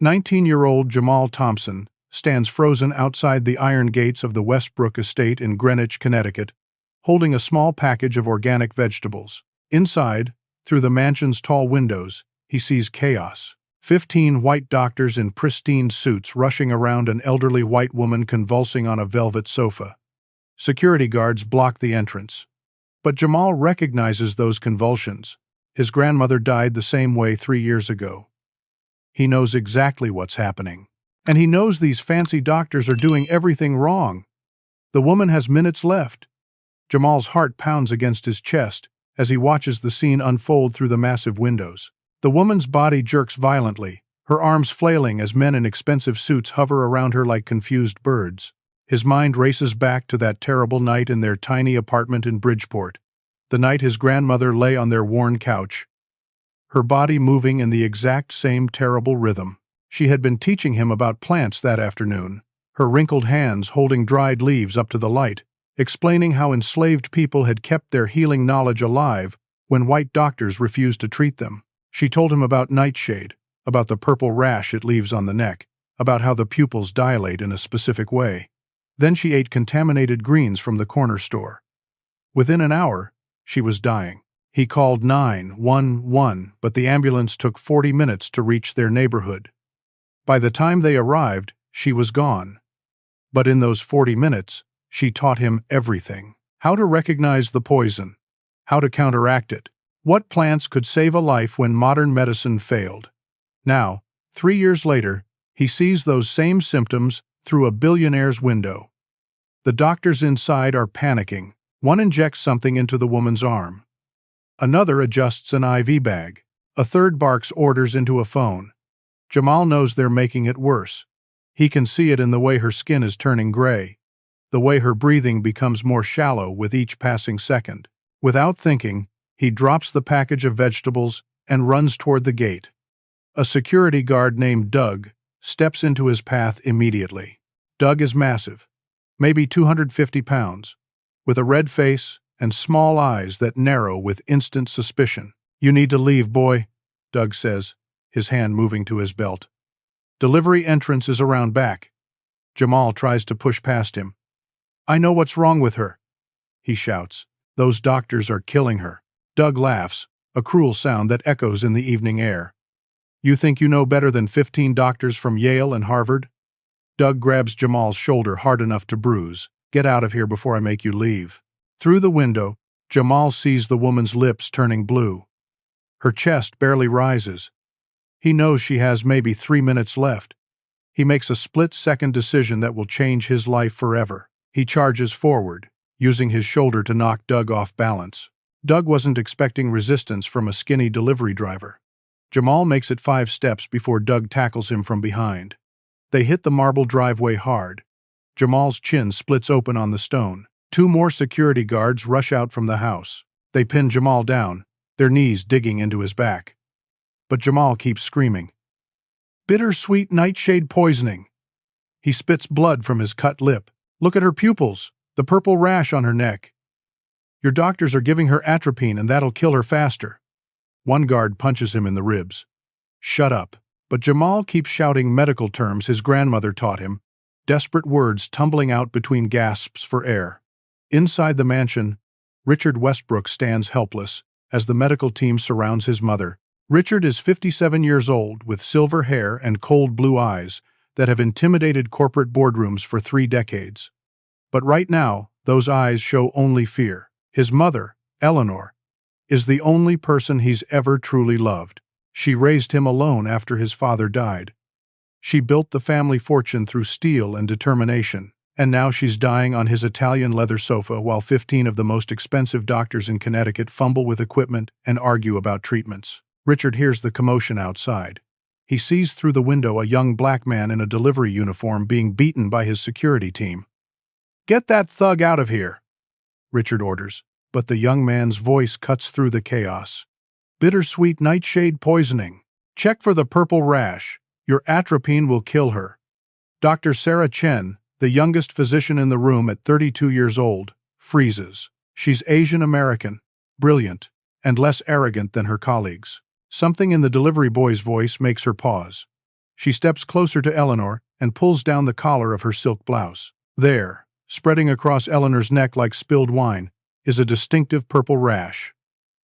19-year-old Jamal Thompson stands frozen outside the iron gates of the Westbrook estate in Greenwich, Connecticut, holding a small package of organic vegetables. Inside, through the mansion's tall windows, he sees chaos. 15 white doctors in pristine suits rushing around an elderly white woman convulsing on a velvet sofa. Security guards block the entrance. But Jamal recognizes those convulsions. His grandmother died the same way 3 years ago. He knows exactly what's happening. And he knows these fancy doctors are doing everything wrong. The woman has minutes left. Jamal's heart pounds against his chest as he watches the scene unfold through the massive windows. The woman's body jerks violently, her arms flailing as men in expensive suits hover around her like confused birds. His mind races back to that terrible night in their tiny apartment in Bridgeport, the night his grandmother lay on their worn couch, her body moving in the exact same terrible rhythm. She had been teaching him about plants that afternoon, her wrinkled hands holding dried leaves up to the light, explaining how enslaved people had kept their healing knowledge alive when white doctors refused to treat them. She told him about nightshade, about the purple rash it leaves on the neck, about how the pupils dilate in a specific way. Then she ate contaminated greens from the corner store. Within an hour, she was dying. He called 911, but the ambulance took 40 minutes to reach their neighborhood. By the time they arrived, she was gone. But in those 40 minutes, she taught him everything. How to recognize the poison, how to counteract it, what plants could save a life when modern medicine failed. Now, 3 years later, he sees those same symptoms through a billionaire's window. The doctors inside are panicking. One injects something into the woman's arm. Another adjusts an IV bag. A third barks orders into a phone. Jamal knows they're making it worse. He can see it in the way her skin is turning gray, the way her breathing becomes more shallow with each passing second. Without thinking, he drops the package of vegetables and runs toward the gate. A security guard named Doug steps into his path immediately. Doug is massive, maybe 250 pounds, with a red face and small eyes that narrow with instant suspicion. "You need to leave, boy," Doug says, his hand moving to his belt. "Delivery entrance is around back." Jamal tries to push past him. "I know what's wrong with her," he shouts. "Those doctors are killing her." Doug laughs, a cruel sound that echoes in the evening air. "You think you know better than 15 doctors from Yale and Harvard?" Doug grabs Jamal's shoulder hard enough to bruise. "Get out of here before I make you leave." Through the window, Jamal sees the woman's lips turning blue. Her chest barely rises. He knows she has maybe 3 minutes left. He makes a split-second decision that will change his life forever. He charges forward, using his shoulder to knock Doug off balance. Doug wasn't expecting resistance from a skinny delivery driver. Jamal makes it 5 steps before Doug tackles him from behind. They hit the marble driveway hard. Jamal's chin splits open on the stone. 2 more security guards rush out from the house. They pin Jamal down, their knees digging into his back. But Jamal keeps screaming. "Bittersweet nightshade poisoning." He spits blood from his cut lip. "Look at her pupils, the purple rash on her neck. Your doctors are giving her atropine and that'll kill her faster." One guard punches him in the ribs. "Shut up." But Jamal keeps shouting medical terms his grandmother taught him, desperate words tumbling out between gasps for air. Inside the mansion, Richard Westbrook stands helpless as the medical team surrounds his mother. Richard is 57 years old, with silver hair and cold blue eyes that have intimidated corporate boardrooms for 3 decades. But right now, those eyes show only fear. His mother, Eleanor, is the only person he's ever truly loved. She raised him alone after his father died. She built the family fortune through steel and determination, and now she's dying on his Italian leather sofa while 15 of the most expensive doctors in Connecticut fumble with equipment and argue about treatments. Richard hears the commotion outside. He sees through the window a young black man in a delivery uniform being beaten by his security team. "Get that thug out of here," Richard orders, but the young man's voice cuts through the chaos. "Bittersweet nightshade poisoning. Check for the purple rash. Your atropine will kill her." Dr. Sarah Chen, the youngest physician in the room at 32 years old, freezes. She's Asian American, brilliant, and less arrogant than her colleagues. Something in the delivery boy's voice makes her pause. She steps closer to Eleanor and pulls down the collar of her silk blouse. There, spreading across Eleanor's neck like spilled wine, is a distinctive purple rash.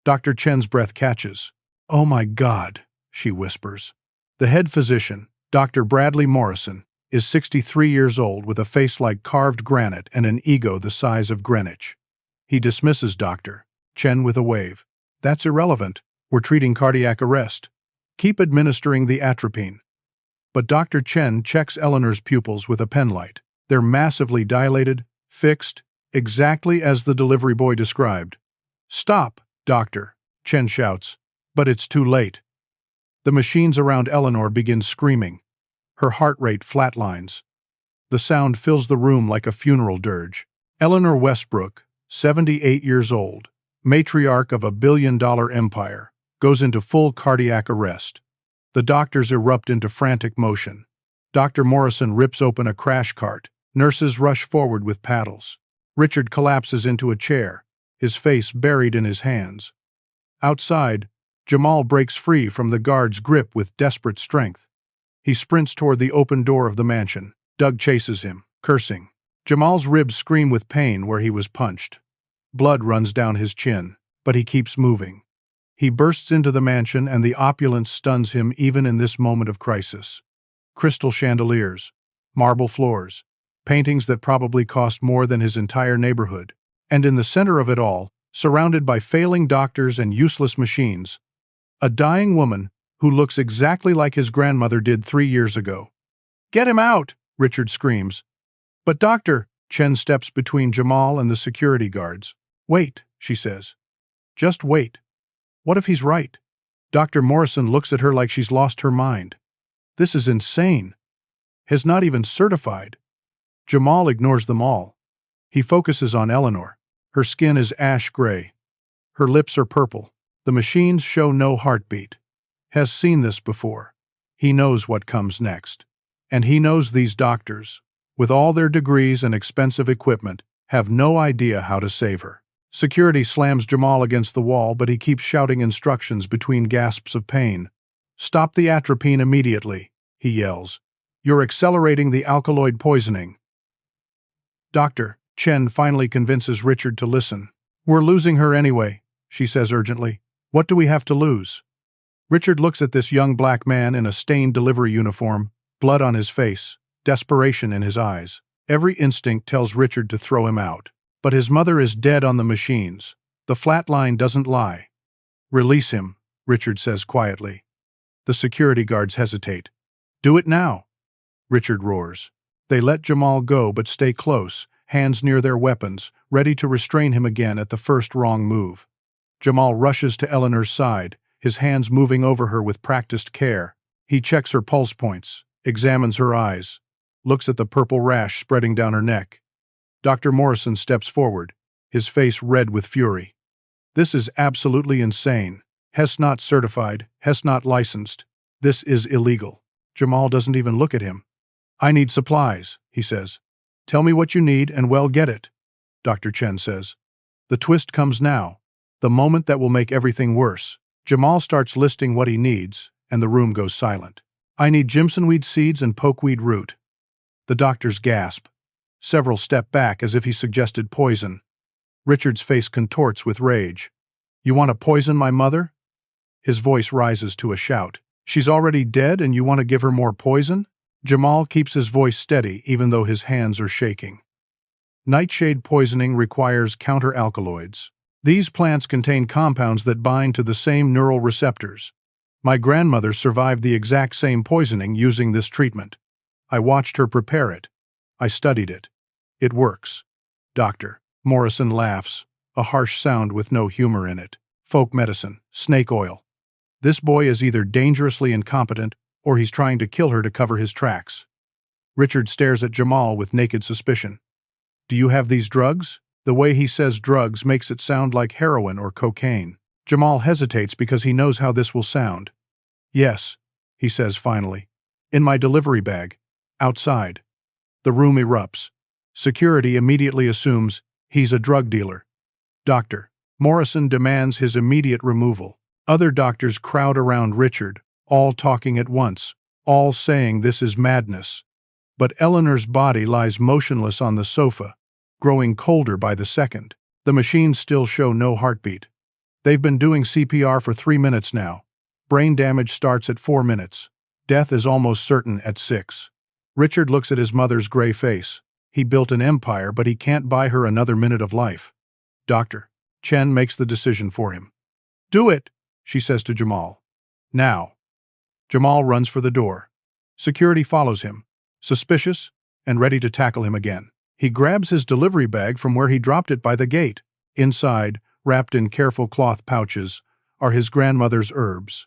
Dr. Chen's breath catches. "Oh my God," she whispers. The head physician, Dr. Bradley Morrison, is 63 years old with a face like carved granite and an ego the size of Greenwich. He dismisses Dr. Chen with a wave. "That's irrelevant. We're treating cardiac arrest. Keep administering the atropine." But Dr. Chen checks Eleanor's pupils with a penlight. They're massively dilated, fixed, exactly as the delivery boy described. "Stop, Doctor," Chen shouts, but it's too late. The machines around Eleanor begin screaming. Her heart rate flatlines. The sound fills the room like a funeral dirge. Eleanor Westbrook, 78 years old, matriarch of a billion-dollar empire, goes into full cardiac arrest. The doctors erupt into frantic motion. Dr. Morrison rips open a crash cart. Nurses rush forward with paddles. Richard collapses into a chair, his face buried in his hands. Outside, Jamal breaks free from the guard's grip with desperate strength. He sprints toward the open door of the mansion. Doug chases him, cursing. Jamal's ribs scream with pain where he was punched. Blood runs down his chin, but he keeps moving. He bursts into the mansion and the opulence stuns him even in this moment of crisis. Crystal chandeliers, marble floors, paintings that probably cost more than his entire neighborhood. And in the center of it all, surrounded by failing doctors and useless machines, a dying woman who looks exactly like his grandmother did 3 years ago. "Get him out!" Richard screams. "But Doctor," Chen steps between Jamal and the security guards. "Wait," she says. "Just wait. What if he's right?" Dr. Morrison looks at her like she's lost her mind. "This is insane. Has not even certified." Jamal ignores them all. He focuses on Eleanor. Her skin is ash gray. Her lips are purple. The machines show no heartbeat. Has seen this before. He knows what comes next. And he knows these doctors, with all their degrees and expensive equipment, have no idea how to save her. Security slams Jamal against the wall, but he keeps shouting instructions between gasps of pain. "Stop the atropine immediately," he yells. "You're accelerating the alkaloid poisoning." Dr. Chen finally convinces Richard to listen. "We're losing her anyway," she says urgently. "What do we have to lose?" Richard looks at this young black man in a stained delivery uniform, blood on his face, desperation in his eyes. Every instinct tells Richard to throw him out. But his mother is dead on the machines. The flat line doesn't lie. "Release him," Richard says quietly. The security guards hesitate. "Do it now," Richard roars. They let Jamal go but stay close, hands near their weapons, ready to restrain him again at the first wrong move. Jamal rushes to Eleanor's side, his hands moving over her with practiced care. He checks her pulse points, examines her eyes, looks at the purple rash spreading down her neck. Dr. Morrison steps forward, his face red with fury. "This is absolutely insane. Hess not certified, Hess not licensed. This is illegal." Jamal doesn't even look at him. "I need supplies," he says. "Tell me what you need and we'll get it," Dr. Chen says. The twist comes now, the moment that will make everything worse. Jamal starts listing what he needs, and the room goes silent. "I need jimsonweed seeds and pokeweed root." The doctors gasp. Several step back as if he suggested poison. Richard's face contorts with rage. "You want to poison my mother?" His voice rises to a shout. "She's already dead and you want to give her more poison?" Jamal keeps his voice steady even though his hands are shaking. Nightshade poisoning requires counter-alkaloids. These plants contain compounds that bind to the same neural receptors. My grandmother survived the exact same poisoning using this treatment. I watched her prepare it. I studied it. It works. Dr. Morrison laughs, a harsh sound with no humor in it. Folk medicine, snake oil. This boy is either dangerously incompetent or he's trying to kill her to cover his tracks. Richard stares at Jamal with naked suspicion. "Do you have these drugs?" The way he says drugs makes it sound like heroin or cocaine. Jamal hesitates because he knows how this will sound. "Yes," he says finally. "In my delivery bag. Outside." The room erupts. Security immediately assumes he's a drug dealer. Dr. Morrison demands his immediate removal. Other doctors crowd around Richard, all talking at once. all saying this is madness. But Eleanor's body lies motionless on the sofa, growing colder by the second. The machines still show no heartbeat. They've been doing CPR for 3 minutes now. Brain damage starts at 4 minutes. Death is almost certain at 6. Richard looks at his mother's gray face. He built an empire, but he can't buy her another minute of life. Dr. Chen makes the decision for him. "Do it," she says to Jamal. "Now." Jamal runs for the door. Security follows him, suspicious and ready to tackle him again. He grabs his delivery bag from where he dropped it by the gate. Inside, wrapped in careful cloth pouches, are his grandmother's herbs.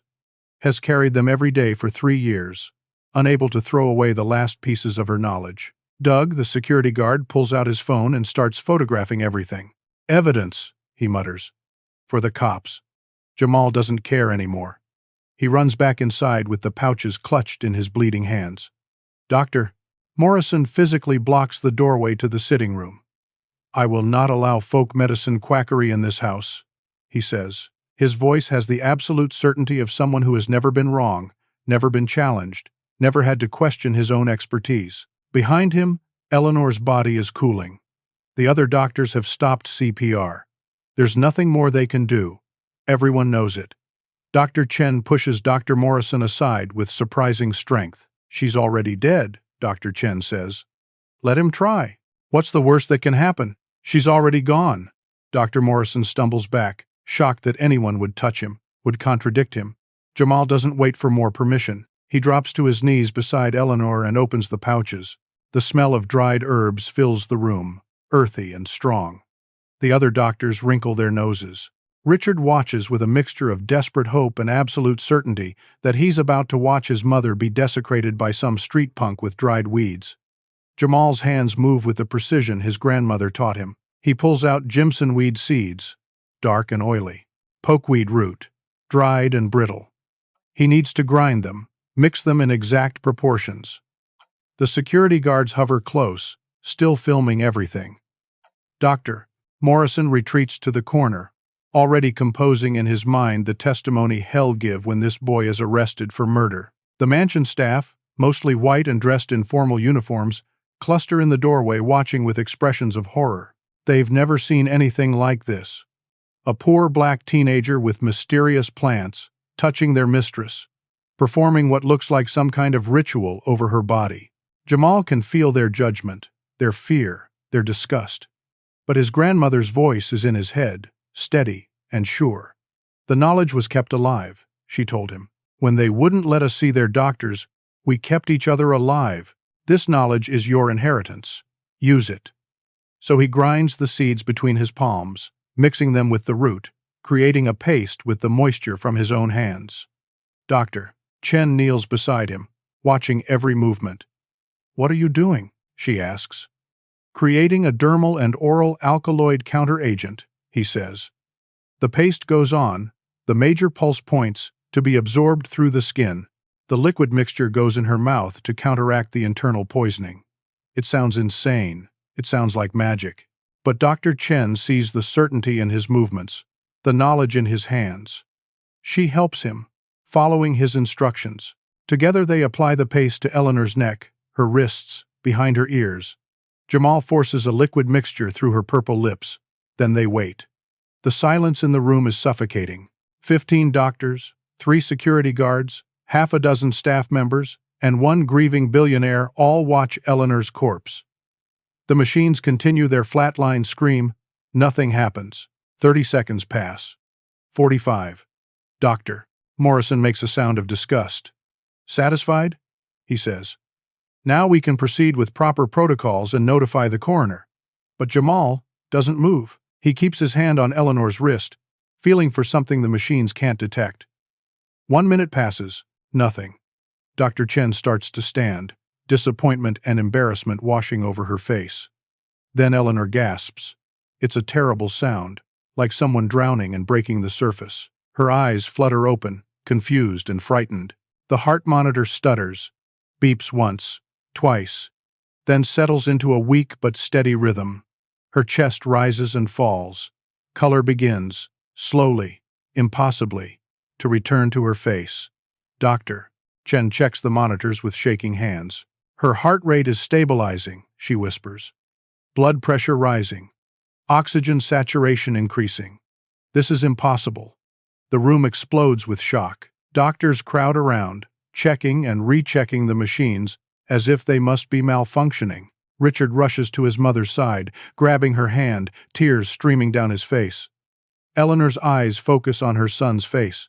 Has carried them every day for 3 years, unable to throw away the last pieces of her knowledge. Doug, the security guard, pulls out his phone and starts photographing everything. "Evidence," he mutters. "For the cops." Jamal doesn't care anymore. He runs back inside with the pouches clutched in his bleeding hands. Dr. Morrison physically blocks the doorway to the sitting room. "I will not allow folk medicine quackery in this house," he says. His voice has the absolute certainty of someone who has never been wrong, never been challenged, never had to question his own expertise. Behind him, Eleanor's body is cooling. The other doctors have stopped CPR. There's nothing more they can do. Everyone knows it. Dr. Chen pushes Dr. Morrison aside with surprising strength. "She's already dead," Dr. Chen says. "Let him try. What's the worst that can happen? She's already gone." Dr. Morrison stumbles back, shocked that anyone would touch him, would contradict him. Jamal doesn't wait for more permission. He drops to his knees beside Eleanor and opens the pouches. The smell of dried herbs fills the room, earthy and strong. The other doctors wrinkle their noses. Richard watches with a mixture of desperate hope and absolute certainty that he's about to watch his mother be desecrated by some street punk with dried weeds. Jamal's hands move with the precision his grandmother taught him. He pulls out Jimson weed seeds, dark and oily, pokeweed root, dried and brittle. He needs to grind them, mix them in exact proportions. The security guards hover close, still filming everything. Dr. Morrison retreats to the corner, already composing in his mind the testimony he'll give when this boy is arrested for murder. The mansion staff, mostly white and dressed in formal uniforms, cluster in the doorway watching with expressions of horror. They've never seen anything like this. A poor black teenager with mysterious plants, touching their mistress, performing what looks like some kind of ritual over her body. Jamal can feel their judgment, their fear, their disgust. But his grandmother's voice is in his head, steady and sure. "The knowledge was kept alive," she told him. "When they wouldn't let us see their doctors, we kept each other alive. This knowledge is your inheritance. Use it." So he grinds the seeds between his palms, mixing them with the root, creating a paste with the moisture from his own hands. Dr. Chen kneels beside him, watching every movement. "What are you doing?" she asks. "Creating a dermal and oral alkaloid counteragent," he says. The paste goes on, the major pulse points, to be absorbed through the skin. The liquid mixture goes in her mouth to counteract the internal poisoning. It sounds insane. It sounds like magic. But Dr. Chen sees the certainty in his movements, the knowledge in his hands. She helps him, following his instructions. Together they apply the paste to Eleanor's neck, her wrists, behind her ears. Jamal forces a liquid mixture through her purple lips. Then they wait. The silence in the room is suffocating. 15 doctors, 3 security guards, half a dozen staff members, and 1 grieving billionaire all watch Eleanor's corpse. The machines continue their flatline scream. Nothing happens. 30 seconds pass. 45. Dr. Morrison makes a sound of disgust. "Satisfied?" he says. "Now we can proceed with proper protocols and notify the coroner." But Jamal doesn't move. He keeps his hand on Eleanor's wrist, feeling for something the machines can't detect. 1 minute passes. Nothing. Dr. Chen starts to stand, disappointment and embarrassment washing over her face. Then Eleanor gasps. It's a terrible sound, like someone drowning and breaking the surface. Her eyes flutter open, confused and frightened. The heart monitor stutters, beeps once, twice, then settles into a weak but steady rhythm. Her chest rises and falls. Color begins, slowly, impossibly, to return to her face. Dr. Chen checks the monitors with shaking hands. Her heart rate is stabilizing, she whispers. Blood pressure rising. Oxygen saturation increasing. This is impossible. The room explodes with shock. Doctors crowd around, checking and rechecking the machines as if they must be malfunctioning. Richard rushes to his mother's side, grabbing her hand, tears streaming down his face. Eleanor's eyes focus on her son's face.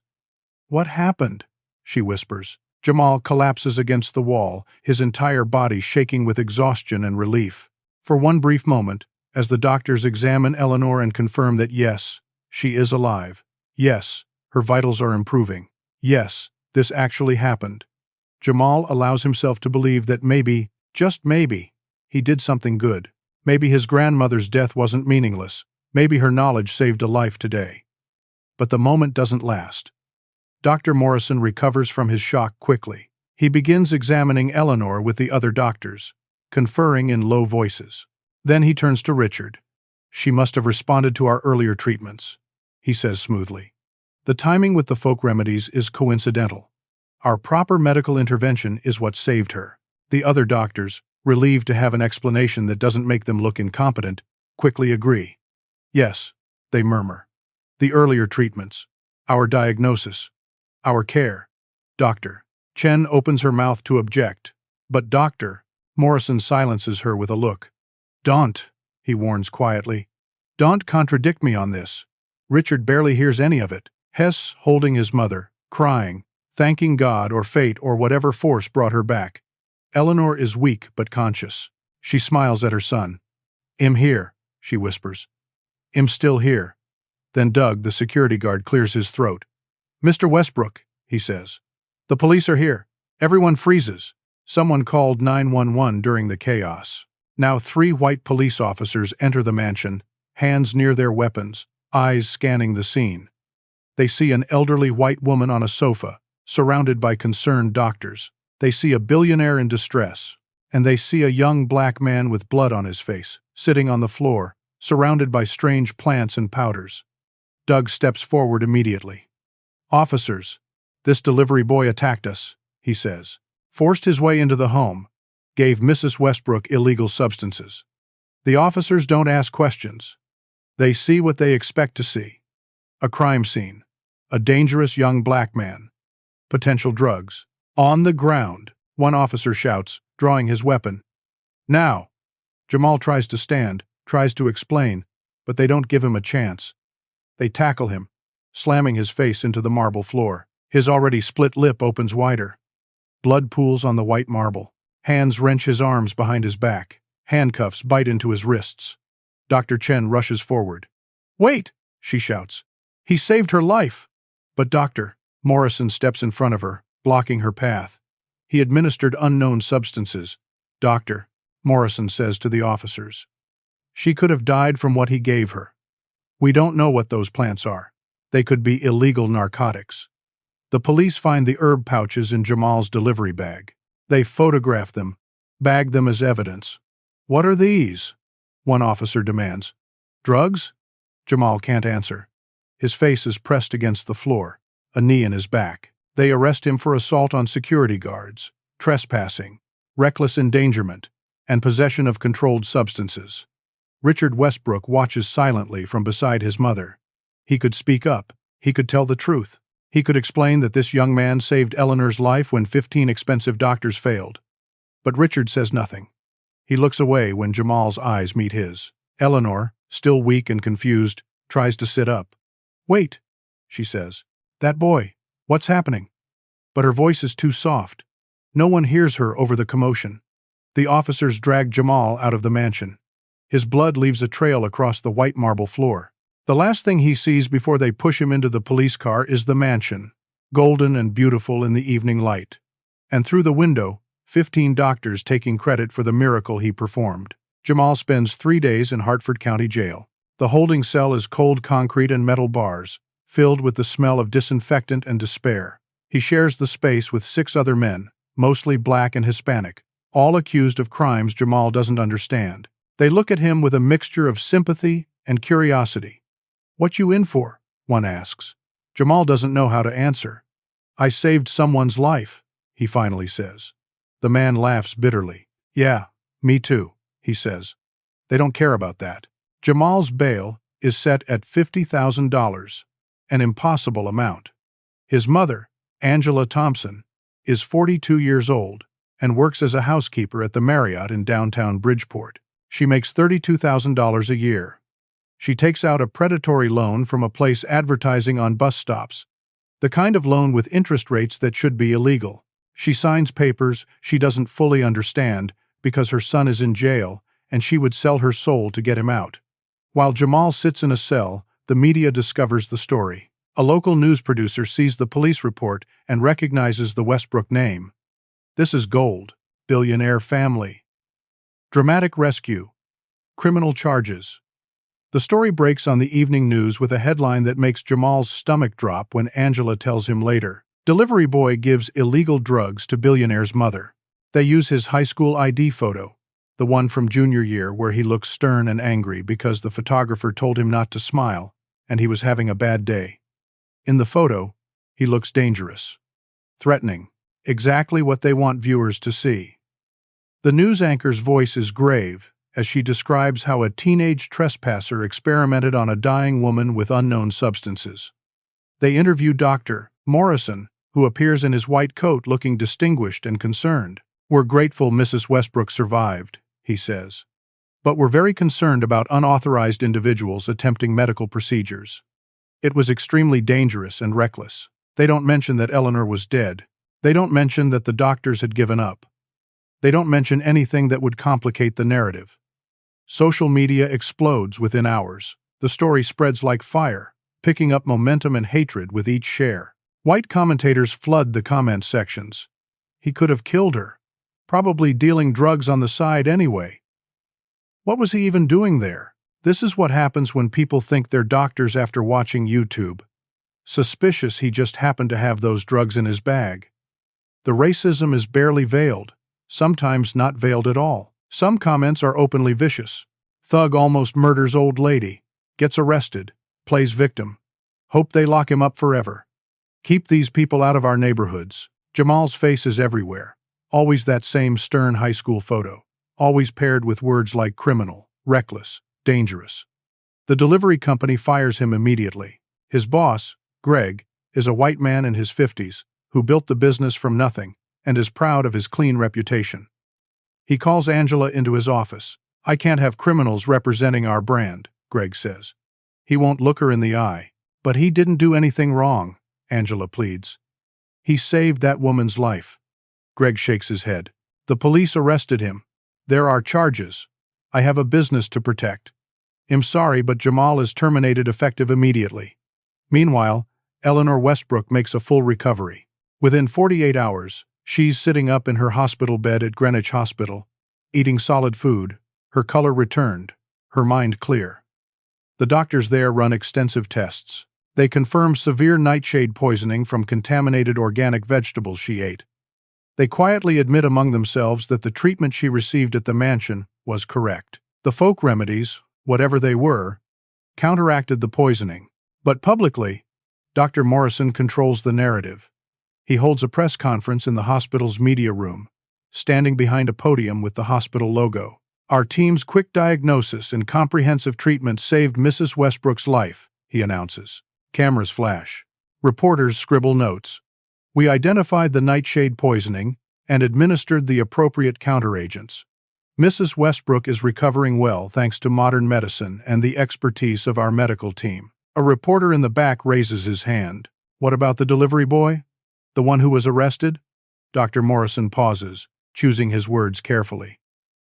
"What happened?" she whispers. Jamal collapses against the wall, his entire body shaking with exhaustion and relief. For one brief moment, as the doctors examine Eleanor and confirm that yes, she is alive. Yes, her vitals are improving. Yes, this actually happened. Jamal allows himself to believe that maybe, just maybe, he did something good. Maybe his grandmother's death wasn't meaningless. Maybe her knowledge saved a life today. But the moment doesn't last. Dr. Morrison recovers from his shock quickly. He begins examining Eleanor with the other doctors, conferring in low voices. Then he turns to Richard. "She must have responded to our earlier treatments," he says smoothly. "The timing with the folk remedies is coincidental. Our proper medical intervention is what saved her." The other doctors, relieved to have an explanation that doesn't make them look incompetent, quickly agree. "Yes," they murmur. "The earlier treatments. Our diagnosis. Our care." Dr. Chen opens her mouth to object, but Dr. Morrison silences her with a look. "Don't," he warns quietly. "Don't contradict me on this." Richard barely hears any of it. Hess holding his mother, crying, thanking God or fate or whatever force brought her back. Eleanor is weak but conscious. She smiles at her son. "I'm here," she whispers. "I'm still here." Then Doug, the security guard, clears his throat. "Mr. Westbrook," he says. "The police are here." Everyone freezes. Someone called 911 during the chaos. Now 3 white police officers enter the mansion, hands near their weapons, eyes scanning the scene. They see an elderly white woman on a sofa, surrounded by concerned doctors. They see a billionaire in distress. And they see a young black man with blood on his face, sitting on the floor, surrounded by strange plants and powders. Doug steps forward immediately. "Officers, this delivery boy attacked us," he says. "Forced his way into the home. Gave Mrs. Westbrook illegal substances." The officers don't ask questions. They see what they expect to see. A crime scene. A dangerous young black man. Potential drugs. "On the ground," one officer shouts, drawing his weapon. "Now!" Jamal tries to stand, tries to explain, but they don't give him a chance. They tackle him, slamming his face into the marble floor. His already split lip opens wider. Blood pools on the white marble. Hands wrench his arms behind his back. Handcuffs bite into his wrists. Dr. Chen rushes forward. "Wait!" she shouts. "He saved her life!" But Dr. Morrison steps in front of her, blocking her path. He administered unknown substances, Dr. Morrison says to the officers. "She could have died from what he gave her. We don't know what those plants are. They could be illegal narcotics." The police find the herb pouches in Jamal's delivery bag. They photograph them, bag them as evidence. "What are these?" one officer demands. "Drugs?" Jamal can't answer. His face is pressed against the floor, a knee in his back. They arrest him for assault on security guards, trespassing, reckless endangerment, and possession of controlled substances. Richard Westbrook watches silently from beside his mother. He could speak up. He could tell the truth. He could explain that this young man saved Eleanor's life when 15 expensive doctors failed. But Richard says nothing. He looks away when Jamal's eyes meet his. Eleanor, still weak and confused, tries to sit up. "Wait," she says. "That boy. What's happening?" But her voice is too soft. No one hears her over the commotion. The officers drag Jamal out of the mansion. His blood leaves a trail across the white marble floor. The last thing he sees before they push him into the police car is the mansion, golden and beautiful in the evening light. And through the window, 15 doctors taking credit for the miracle he performed. Jamal spends 3 days in Hartford County Jail. The holding cell is cold concrete and metal bars, filled with the smell of disinfectant and despair. He shares the space with 6 other men, mostly black and Hispanic, all accused of crimes Jamal doesn't understand. They look at him with a mixture of sympathy and curiosity. "What you in for?" one asks. Jamal doesn't know how to answer. "I saved someone's life," he finally says. The man laughs bitterly. Yeah, me too, he says. They don't care about that. Jamal's bail is set at $50,000, an impossible amount. His mother, Angela Thompson, is 42 years old and works as a housekeeper at the Marriott in downtown Bridgeport. She makes $32,000 a year. She takes out a predatory loan from a place advertising on bus stops, the kind of loan with interest rates that should be illegal. She signs papers she doesn't fully understand because her son is in jail and she would sell her soul to get him out. While Jamal sits in a cell, the media discovers the story. A local news producer sees the police report and recognizes the Westbrook name. This is gold. Billionaire family. Dramatic rescue. Criminal charges. The story breaks on the evening news with a headline that makes Jamal's stomach drop when Angela tells him later. Delivery boy gives illegal drugs to billionaire's mother. They use his high school ID photo, the one from junior year where he looks stern and angry because the photographer told him not to smile and he was having a bad day. In the photo, he looks dangerous, threatening, exactly what they want viewers to see. The news anchor's voice is grave as she describes how a teenage trespasser experimented on a dying woman with unknown substances. They interview Dr. Morrison, who appears in his white coat looking distinguished and concerned. We're grateful Mrs. Westbrook survived, he says. But we're very concerned about unauthorized individuals attempting medical procedures. It was extremely dangerous and reckless. They don't mention that Eleanor was dead. They don't mention that the doctors had given up. They don't mention anything that would complicate the narrative. Social media explodes within hours. The story spreads like fire, picking up momentum and hatred with each share. White commentators flood the comment sections. He could have killed her, probably dealing drugs on the side anyway. What was he even doing there? This is what happens when people think they're doctors after watching YouTube. Suspicious he just happened to have those drugs in his bag. The racism is barely veiled, sometimes not veiled at all. Some comments are openly vicious. Thug almost murders old lady, gets arrested, plays victim. Hope they lock him up forever. Keep these people out of our neighborhoods. Jamal's face is everywhere. Always that same stern high school photo. Always paired with words like criminal, reckless, dangerous. The delivery company fires him immediately. His boss, Greg, is a white man in his 50s who built the business from nothing and is proud of his clean reputation. He calls Angela into his office. I can't have criminals representing our brand, Greg says. He won't look her in the eye. But he didn't do anything wrong, Angela pleads. He saved that woman's life. Greg shakes his head. The police arrested him. There are charges. I have a business to protect. I'm sorry, but Jamal is terminated effective immediately. Meanwhile, Eleanor Westbrook makes a full recovery. Within 48 hours, she's sitting up in her hospital bed at Greenwich Hospital, eating solid food, her color returned, her mind clear. The doctors there run extensive tests. They confirm severe nightshade poisoning from contaminated organic vegetables she ate. They quietly admit among themselves that the treatment she received at the mansion was correct. The folk remedies, whatever they were, counteracted the poisoning. But publicly, Dr. Morrison controls the narrative. He holds a press conference in the hospital's media room, standing behind a podium with the hospital logo. Our team's quick diagnosis and comprehensive treatment saved Mrs. Westbrook's life, he announces. Cameras flash. Reporters scribble notes. We identified the nightshade poisoning and administered the appropriate counteragents. Mrs. Westbrook is recovering well thanks to modern medicine and the expertise of our medical team. A reporter in the back raises his hand. What about the delivery boy? The one who was arrested? Dr. Morrison pauses, choosing his words carefully.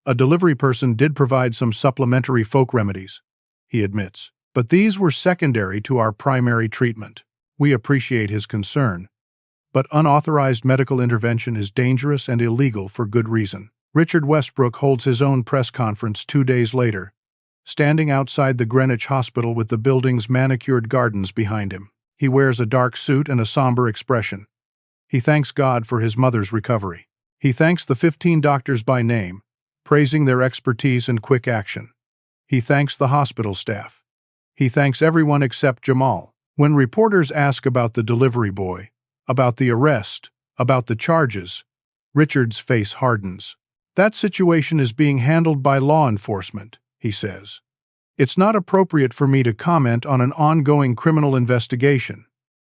A delivery person did provide some supplementary folk remedies, he admits. But these were secondary to our primary treatment. We appreciate his concern. But unauthorized medical intervention is dangerous and illegal for good reason. Richard Westbrook holds his own press conference 2 days later, standing outside the Greenwich Hospital with the building's manicured gardens behind him. He wears a dark suit and a somber expression. He thanks God for his mother's recovery. He thanks the 15 doctors by name, praising their expertise and quick action. He thanks the hospital staff. He thanks everyone except Jamal. When reporters ask about the delivery boy, about the arrest, About the charges, Richard's face hardens. That situation is being handled by law enforcement, he says. It's not appropriate for me to comment on an ongoing criminal investigation.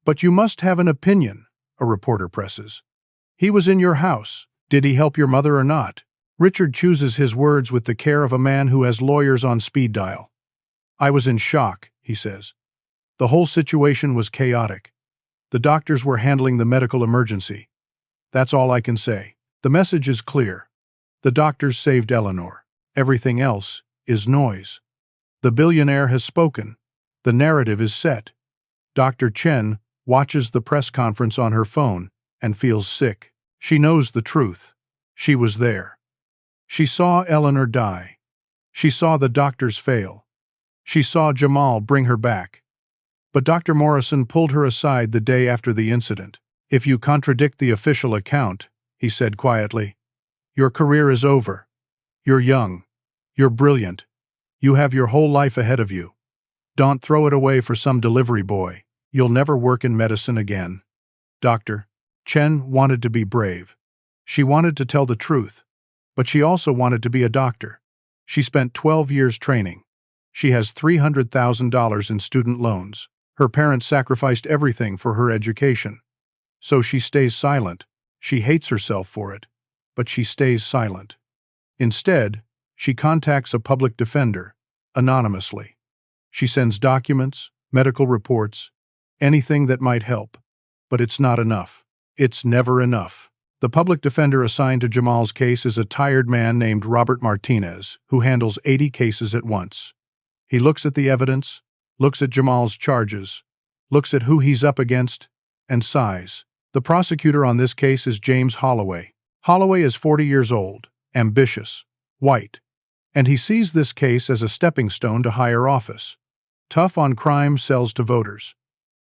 But you must have an opinion, a reporter presses. He was in your house. Did he help your mother or not? Richard chooses his words with the care of a man who has lawyers on speed dial. I was in shock, he says. The whole situation was chaotic. The doctors were handling the medical emergency. That's all I can say. The message is clear. The doctors saved Eleanor. Everything else is noise. The billionaire has spoken. The narrative is set. Dr. Chen watches the press conference on her phone and feels sick. She knows the truth. She was there. She saw Eleanor die. She saw the doctors fail. She saw Jamal bring her back. But Dr. Morrison pulled her aside the day after the incident. If you contradict the official account, he said quietly, your career is over. You're young. You're brilliant. You have your whole life ahead of you. Don't throw it away for some delivery boy. You'll never work in medicine again. Dr. Chen wanted to be brave. She wanted to tell the truth. But she also wanted to be a doctor. She spent 12 years training. She has $300,000 in student loans. Her parents sacrificed everything for her education. So she stays silent. She hates herself for it. But she stays silent. Instead, she contacts a public defender, anonymously. She sends documents, medical reports, anything that might help. But it's not enough. It's never enough. The public defender assigned to Jamal's case is a tired man named Robert Martinez, who handles 80 cases at once. He looks at the evidence, looks at Jamal's charges, looks at who he's up against, and sighs. The prosecutor on this case is James Holloway. Holloway is 40 years old, ambitious, white, and he sees this case as a stepping stone to higher office. Tough on crime sells to voters.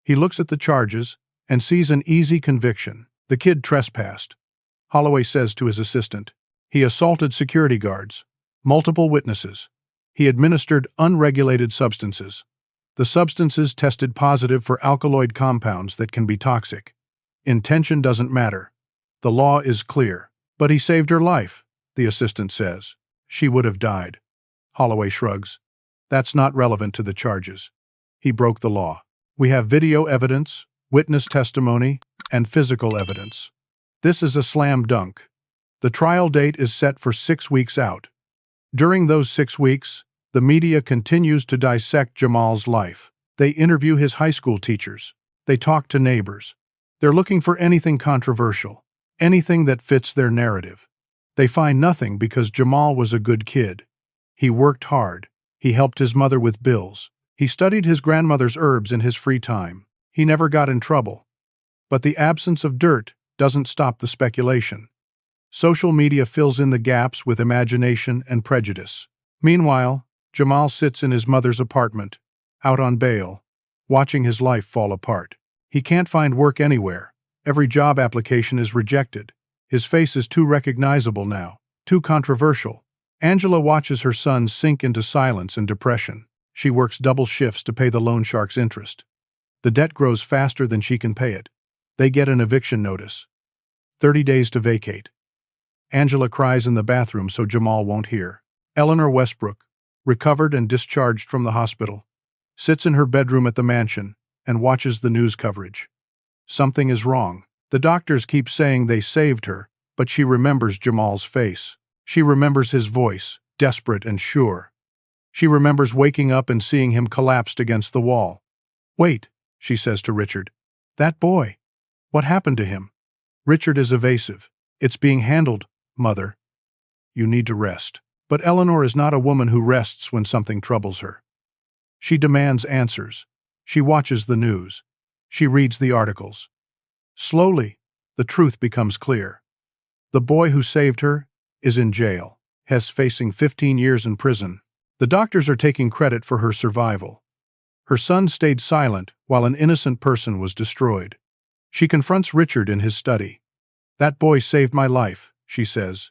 He looks at the charges and sees an easy conviction. The kid trespassed. Holloway says to his assistant. He assaulted security guards, multiple witnesses. He administered unregulated substances. The substances tested positive for alkaloid compounds that can be toxic. Intention doesn't matter. The law is clear. But he saved her life, the assistant says. She would have died. Holloway shrugs. That's not relevant to the charges. He broke the law. We have video evidence, witness testimony, and physical evidence. This is a slam dunk. The trial date is set for 6 weeks out. During those 6 weeks, the media continues to dissect Jamal's life. They interview his high school teachers. They talk to neighbors. They're looking for anything controversial, anything that fits their narrative. They find nothing because Jamal was a good kid. He worked hard. He helped his mother with bills. He studied his grandmother's herbs in his free time. He never got in trouble. But the absence of dirt doesn't stop the speculation. Social media fills in the gaps with imagination and prejudice. Meanwhile, Jamal sits in his mother's apartment, out on bail, watching his life fall apart. He can't find work anywhere. Every job application is rejected. His face is too recognizable now, too controversial. Angela watches her son sink into silence and depression. She works double shifts to pay the loan shark's interest. The debt grows faster than she can pay it. They get an eviction notice. 30 days to vacate. Angela cries in the bathroom so Jamal won't hear. Eleanor Westbrook, recovered and discharged from the hospital, sits in her bedroom at the mansion and watches the news coverage. Something is wrong. The doctors keep saying they saved her, but she remembers Jamal's face. She remembers his voice, desperate and sure. She remembers waking up and seeing him collapsed against the wall. Wait, she says to Richard. That boy. What happened to him? Richard is evasive. It's being handled, Mother. You need to rest. But Eleanor is not a woman who rests when something troubles her. She demands answers. She watches the news. She reads the articles. Slowly, the truth becomes clear. The boy who saved her is in jail, Hess facing 15 years in prison. The doctors are taking credit for her survival. Her son stayed silent while an innocent person was destroyed. She confronts Richard in his study. That boy saved my life, she says.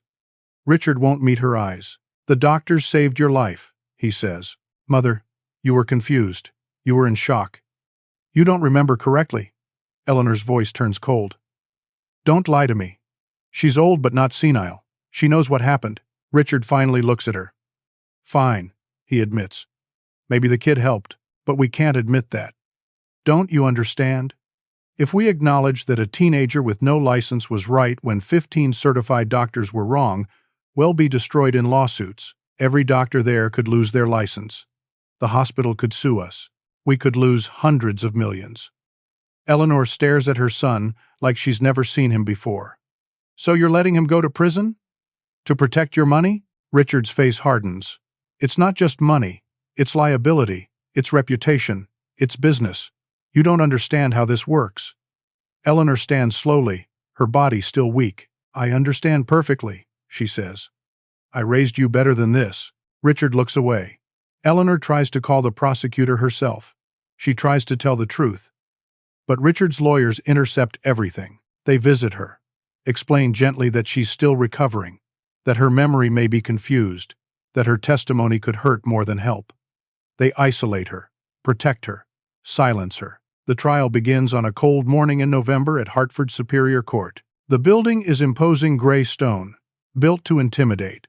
Richard won't meet her eyes. The doctors saved your life, he says. Mother, you were confused. You were in shock. You don't remember correctly. Eleanor's voice turns cold. Don't lie to me. She's old but not senile. She knows what happened. Richard finally looks at her. Fine, he admits. Maybe the kid helped, but we can't admit that. Don't you understand? If we acknowledge that a teenager with no license was right when 15 certified doctors were wrong, we'll be destroyed in lawsuits. Every doctor there could lose their license. The hospital could sue us. We could lose hundreds of millions. Eleanor stares at her son like she's never seen him before. So you're letting him go to prison? To protect your money? Richard's face hardens. It's not just money. It's liability. It's reputation. It's business. You don't understand how this works. Eleanor stands slowly, her body still weak. I understand perfectly, she says. I raised you better than this. Richard looks away. Eleanor tries to call the prosecutor herself. She tries to tell the truth. But Richard's lawyers intercept everything. They visit her, explain gently that she's still recovering, that her memory may be confused, that her testimony could hurt more than help. They isolate her, protect her, silence her. The trial begins on a cold morning in November at Hartford Superior Court. The building is imposing gray stone, built to intimidate.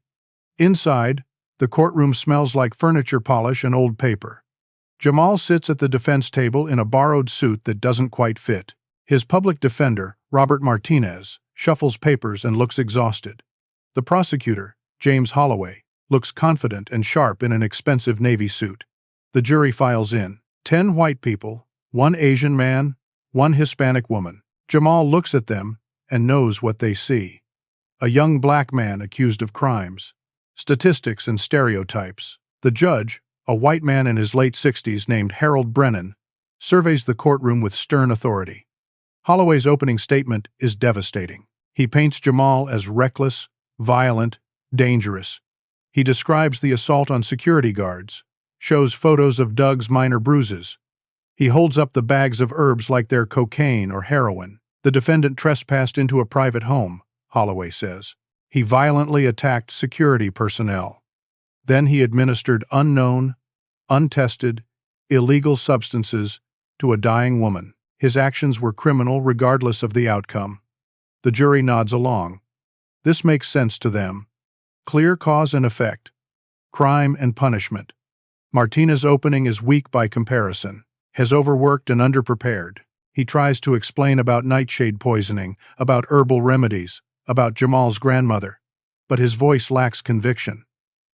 Inside, the courtroom smells like furniture polish and old paper. Jamal sits at the defense table in a borrowed suit that doesn't quite fit. His public defender, Robert Martinez, shuffles papers and looks exhausted. The prosecutor, James Holloway, looks confident and sharp in an expensive navy suit. The jury files in. 10 white people, 1 Asian man, 1 Hispanic woman. Jamal looks at them and knows what they see. A young black man accused of crimes, statistics and stereotypes. The judge, a white man in his late 60s named Harold Brennan, surveys the courtroom with stern authority. Holloway's opening statement is devastating. He paints Jamal as reckless, violent, dangerous. He describes the assault on security guards, shows photos of Doug's minor bruises. He holds up the bags of herbs like they're cocaine or heroin. The defendant trespassed into a private home, Holloway says. He violently attacked security personnel. Then he administered unknown, untested, illegal substances to a dying woman. His actions were criminal regardless of the outcome. The jury nods along. This makes sense to them. Clear cause and effect. Crime and punishment. Martinez's opening is weak by comparison. Has overworked and underprepared. He tries to explain about nightshade poisoning, about herbal remedies, about Jamal's grandmother. But his voice lacks conviction.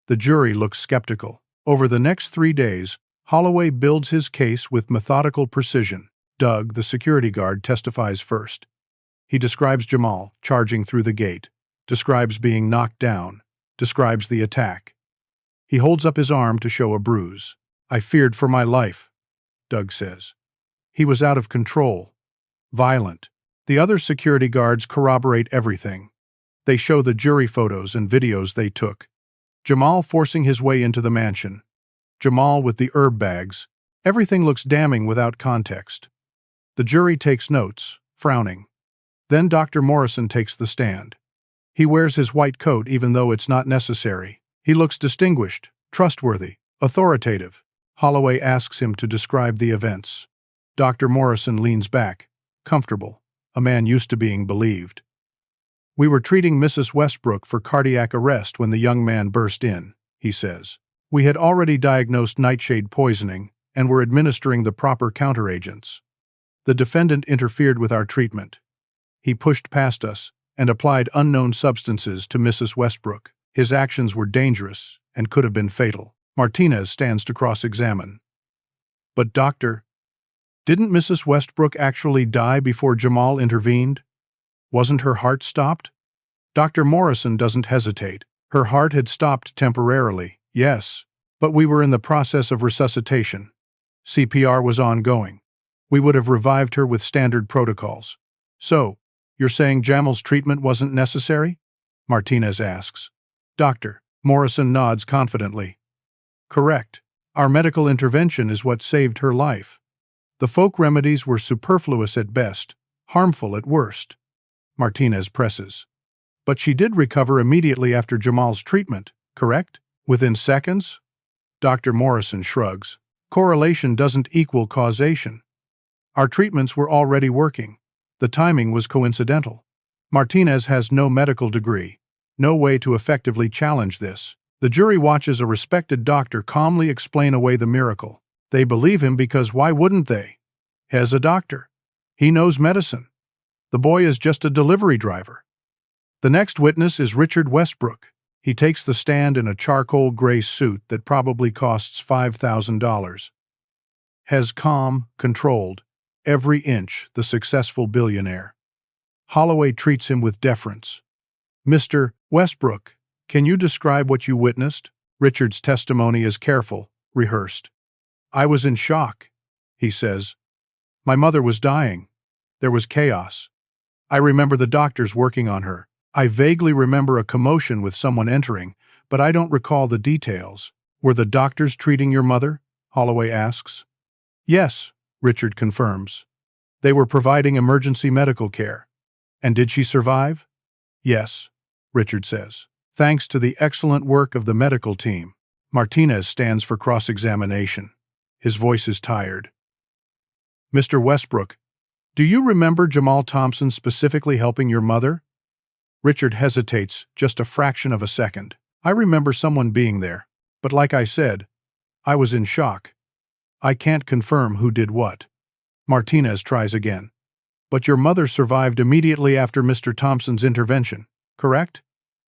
The jury looks skeptical. Over the next 3 days, Holloway builds his case with methodical precision. Doug, the security guard, testifies first. He describes Jamal charging through the gate, describes being knocked down, describes the attack. He holds up his arm to show a bruise. I feared for my life, Doug says. He was out of control, violent. The other security guards corroborate everything. They show the jury photos and videos they took. Jamal forcing his way into the mansion. Jamal with the herb bags. Everything looks damning without context. The jury takes notes, frowning. Then Dr. Morrison takes the stand. He wears his white coat even though it's not necessary. He looks distinguished, trustworthy, authoritative. Holloway asks him to describe the events. Dr. Morrison leans back, comfortable, a man used to being believed. We were treating Mrs. Westbrook for cardiac arrest when the young man burst in, he says. We had already diagnosed nightshade poisoning and were administering the proper counteragents. The defendant interfered with our treatment. He pushed past us and applied unknown substances to Mrs. Westbrook. His actions were dangerous and could have been fatal. Martinez stands to cross-examine. But doctor, didn't Mrs. Westbrook actually die before Jamal intervened? Wasn't her heart stopped? Dr. Morrison doesn't hesitate. Her heart had stopped temporarily, yes, but we were in the process of resuscitation. CPR was ongoing. We would have revived her with standard protocols. So, you're saying Jamal's treatment wasn't necessary? Martinez asks. Doctor, Morrison nods confidently. Correct. Our medical intervention is what saved her life. The folk remedies were superfluous at best, harmful at worst. Martinez presses. But she did recover immediately after Jamal's treatment, correct? Within seconds? Dr. Morrison shrugs. Correlation doesn't equal causation. Our treatments were already working. The timing was coincidental. Martinez has no medical degree, no way to effectively challenge this. The jury watches a respected doctor calmly explain away the miracle. They believe him because why wouldn't they? He's a doctor. He knows medicine. The boy is just a delivery driver. The next witness is Richard Westbrook. He takes the stand in a charcoal gray suit that probably costs $5,000. Has calm, controlled, every inch the successful billionaire. Holloway treats him with deference. Mr. Westbrook, can you describe what you witnessed? Richard's testimony is careful, rehearsed. I was in shock, he says. My mother was dying. There was chaos. I remember the doctors working on her. I vaguely remember a commotion with someone entering, but I don't recall the details. Were the doctors treating your mother? Holloway asks. Yes, Richard confirms. They were providing emergency medical care. And did she survive? Yes, Richard says. Thanks to the excellent work of the medical team. Martinez stands for cross-examination. His voice is tired. Mr. Westbrook, do you remember Jamal Thompson specifically helping your mother? Richard hesitates just a fraction of a second. I remember someone being there, but like I said, I was in shock. I can't confirm who did what. Martinez tries again. But your mother survived immediately after Mr. Thompson's intervention, correct?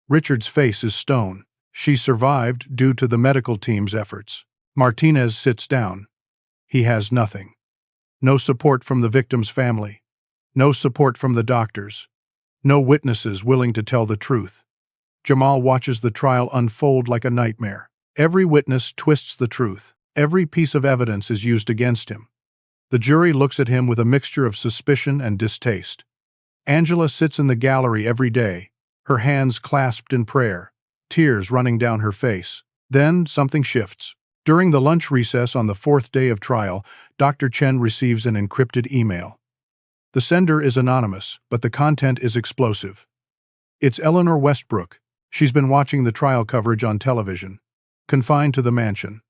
Richard's face is stone. She survived due to the medical team's efforts. Martinez sits down. He has nothing. No support from the victim's family. No support from the doctors. No witnesses willing to tell the truth. Jamal watches the trial unfold like a nightmare. Every witness twists the truth. Every piece of evidence is used against him. The jury looks at him with a mixture of suspicion and distaste. Angela sits in the gallery every day, her hands clasped in prayer, tears running down her face. Then something shifts. During the lunch recess on the fourth day of trial, Dr. Chen receives an encrypted email. The sender is anonymous, but the content is explosive. It's Eleanor Westbrook. She's been watching the trial coverage on television, confined to the mansion,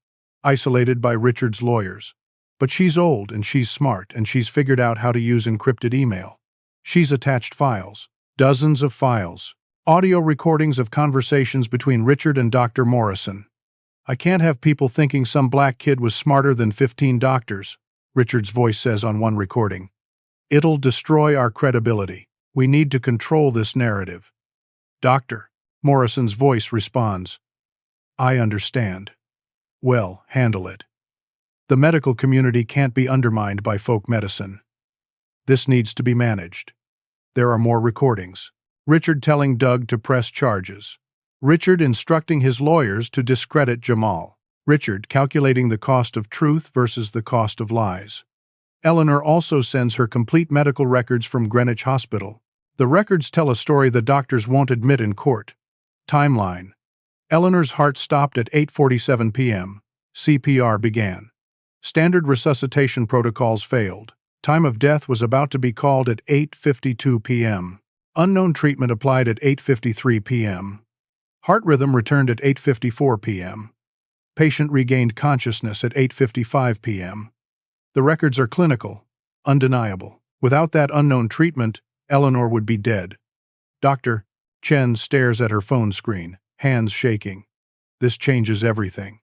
isolated by Richard's lawyers. But she's old and she's smart and she's figured out how to use encrypted email. She's attached files, dozens of files, audio recordings of conversations between Richard and Dr. Morrison. I can't have people thinking some black kid was smarter than 15 doctors, Richard's voice says on one recording. It'll destroy our credibility. We need to control this narrative. Doctor, Morrison's voice responds. I understand. Well, handle it. The medical community can't be undermined by folk medicine. This needs to be managed. There are more recordings. Richard telling Doug to press charges. Richard instructing his lawyers to discredit Jamal. Richard calculating the cost of truth versus the cost of lies. Eleanor also sends her complete medical records from Greenwich Hospital. The records tell a story the doctors won't admit in court. Timeline. Eleanor's heart stopped at 8:47 p.m. CPR began. Standard resuscitation protocols failed. Time of death was about to be called at 8:52 p.m. Unknown treatment applied at 8:53 p.m. Heart rhythm returned at 8:54 p.m. Patient regained consciousness at 8:55 p.m. The records are clinical, undeniable. Without that unknown treatment, Eleanor would be dead. Dr. Chen stares at her phone screen, hands shaking. This changes everything.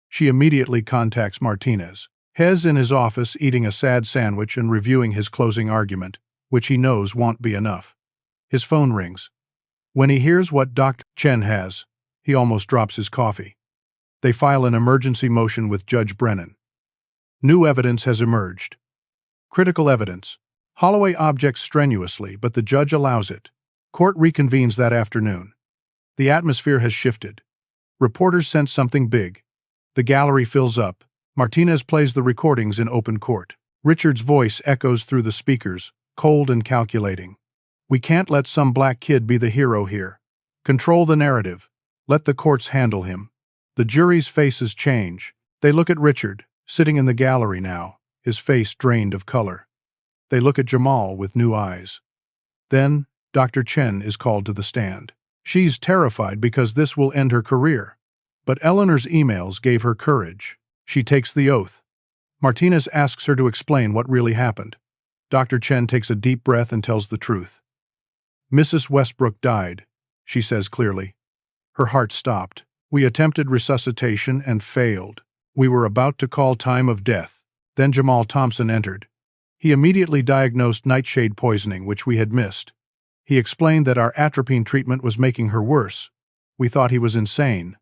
She immediately contacts Martinez. He's in his office eating a sad sandwich and reviewing his closing argument, which he knows won't be enough. His phone rings. When he hears what Dr. Chen has, he almost drops his coffee. They file an emergency motion with Judge Brennan. New evidence has emerged. Critical evidence. Holloway objects strenuously, but the judge allows it. Court reconvenes that afternoon. The atmosphere has shifted. Reporters sense something big. The gallery fills up. Martinez plays the recordings in open court. Richard's voice echoes through the speakers, cold and calculating. We can't let some black kid be the hero here. Control the narrative. Let the courts handle him. The jury's faces change. They look at Richard, sitting in the gallery now, his face drained of color. They look at Jamal with new eyes. Then, Dr. Chen is called to the stand. She's terrified because this will end her career. But Eleanor's emails gave her courage. She takes the oath. Martinez asks her to explain what really happened. Dr. Chen takes a deep breath and tells the truth. Mrs. Westbrook died, she says clearly. Her heart stopped. We attempted resuscitation and failed. We were about to call time of death. Then Jamal Thompson entered. He immediately diagnosed nightshade poisoning, which we had missed. He explained that our atropine treatment was making her worse. We thought he was insane.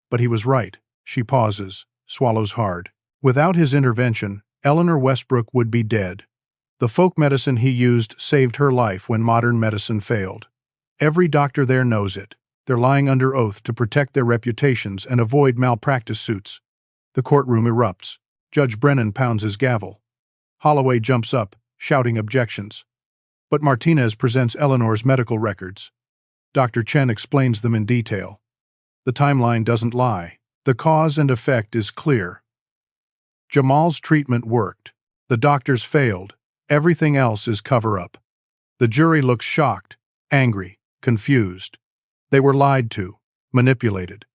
But he was right. She pauses, swallows hard. Without his intervention, Eleanor Westbrook would be dead. The folk medicine he used saved her life when modern medicine failed. Every doctor there knows it. They're lying under oath to protect their reputations and avoid malpractice suits. The courtroom erupts. Judge Brennan pounds his gavel. Holloway jumps up, shouting objections. But Martinez presents Eleanor's medical records. Dr. Chen explains them in detail. The timeline doesn't lie. The cause and effect is clear. Jamal's treatment worked. The doctors failed. Everything else is cover-up. The jury looks shocked, angry, confused. They were lied to, manipulated.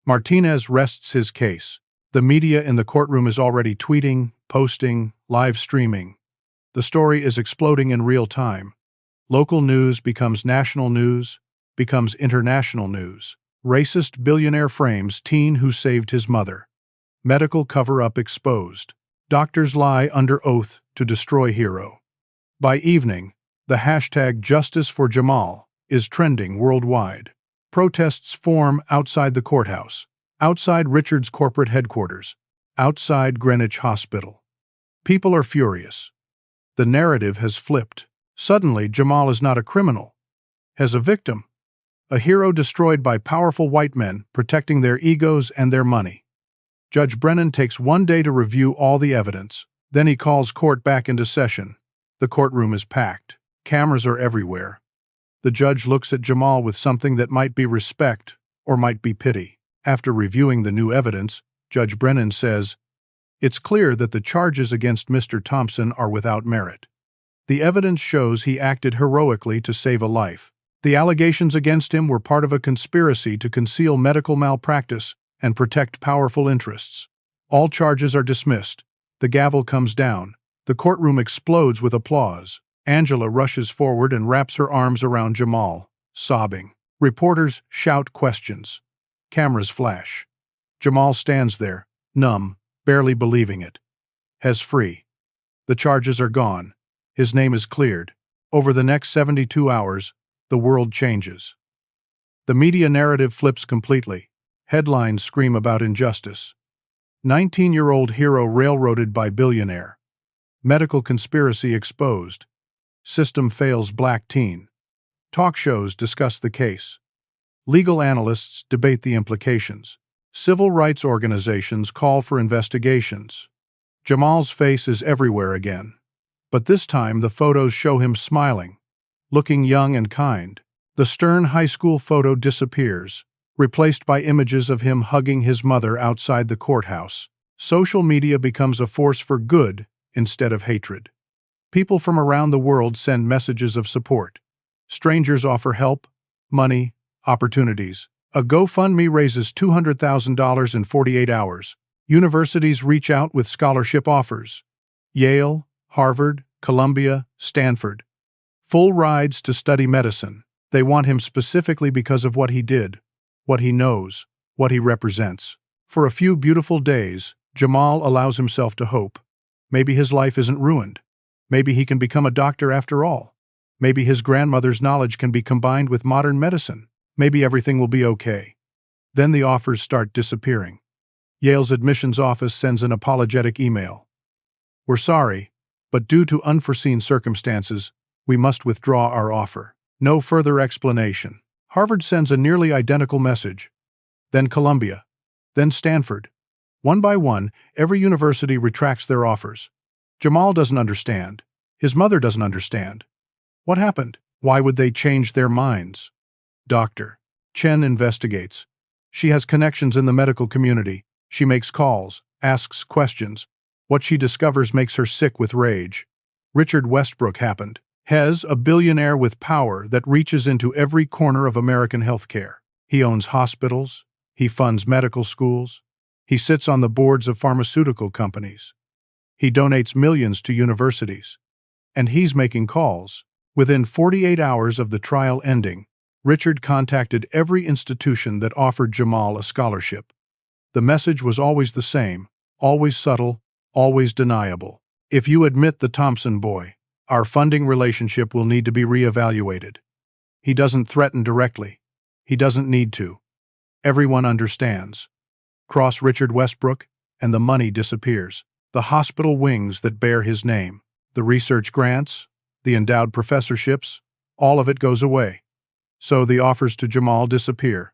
Martinez rests his case. The media in the courtroom is already tweeting, posting, live streaming. The story is exploding in real time. Local news becomes national news, becomes international news. Racist billionaire frames teen who saved his mother. Medical cover-up exposed. Doctors lie under oath to destroy hero. By evening, the hashtag Justice for Jamal is trending worldwide. Protests form outside the courthouse, outside Richard's corporate headquarters, outside Greenwich Hospital. People are furious. The narrative has flipped. Suddenly, Jamal is not a criminal, as a victim. A hero destroyed by powerful white men protecting their egos and their money. Judge Brennan takes one day to review all the evidence. Then he calls court back into session. The courtroom is packed. Cameras are everywhere. The judge looks at Jamal with something that might be respect or might be pity. After reviewing the new evidence, Judge Brennan says, "It's clear that the charges against Mr. Thompson are without merit. The evidence shows he acted heroically to save a life. The allegations against him were part of a conspiracy to conceal medical malpractice and protect powerful interests. All charges are dismissed." The gavel comes down. The courtroom explodes with applause. Angela rushes forward and wraps her arms around Jamal, sobbing. Reporters shout questions. Cameras flash. Jamal stands there, numb, barely believing it. Hes free. The charges are gone. His name is cleared. Over the next 72 hours, the world changes. The media narrative flips completely. Headlines scream about injustice. 19-year-old hero railroaded by billionaire. Medical conspiracy exposed. System fails black teen. Talk shows discuss the case. Legal analysts debate the implications. Civil rights organizations call for investigations. Jamal's face is everywhere again. But this time the photos show him smiling, looking young and kind. The stern high school photo disappears, replaced by images of him hugging his mother outside the courthouse. Social media becomes a force for good instead of hatred. People from around the world send messages of support. Strangers offer help, money, opportunities. A GoFundMe raises $200,000 in 48 hours. Universities reach out with scholarship offers. Yale, Harvard, Columbia, Stanford. Full rides to study medicine. They want him specifically because of what he did, what he knows, what he represents. For a few beautiful days, Jamal allows himself to hope. Maybe his life isn't ruined. Maybe he can become a doctor after all. Maybe his grandmother's knowledge can be combined with modern medicine. Maybe everything will be okay. Then the offers start disappearing. Yale's admissions office sends an apologetic email. "We're sorry, but due to unforeseen circumstances, we must withdraw our offer. No further explanation." Harvard sends a nearly identical message. Then Columbia. Then Stanford. One by one, every university retracts their offers. Jamal doesn't understand. His mother doesn't understand. What happened? Why would they change their minds? Dr. Chen investigates. She has connections in the medical community. She makes calls, asks questions. What she discovers makes her sick with rage. Richard Westbrook happened. Hes, a billionaire with power that reaches into every corner of American healthcare. He owns hospitals. He funds medical schools. He sits on the boards of pharmaceutical companies. He donates millions to universities. And he's making calls. Within 48 hours of the trial ending, Richard contacted every institution that offered Jamal a scholarship. The message was always the same, always subtle, always deniable. If you admit the Thompson boy, our funding relationship will need to be reevaluated. He doesn't threaten directly. He doesn't need to. Everyone understands. Cross Richard Westbrook, and the money disappears. The hospital wings that bear his name, the research grants, the endowed professorships, all of it goes away. So the offers to Jamal disappear.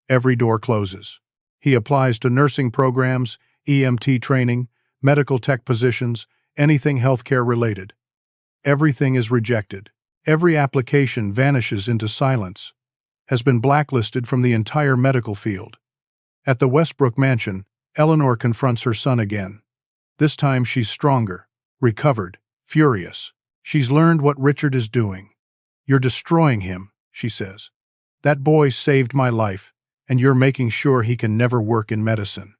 Every door closes. He applies to nursing programs, EMT training, medical tech positions, anything healthcare related. Everything is rejected. Every application vanishes into silence, has been blacklisted from the entire medical field. At the Westbrook mansion, Eleanor confronts her son again. This time she's stronger, recovered, furious. She's learned what Richard is doing. "You're destroying him," she says. "That boy saved my life, and you're making sure he can never work in medicine."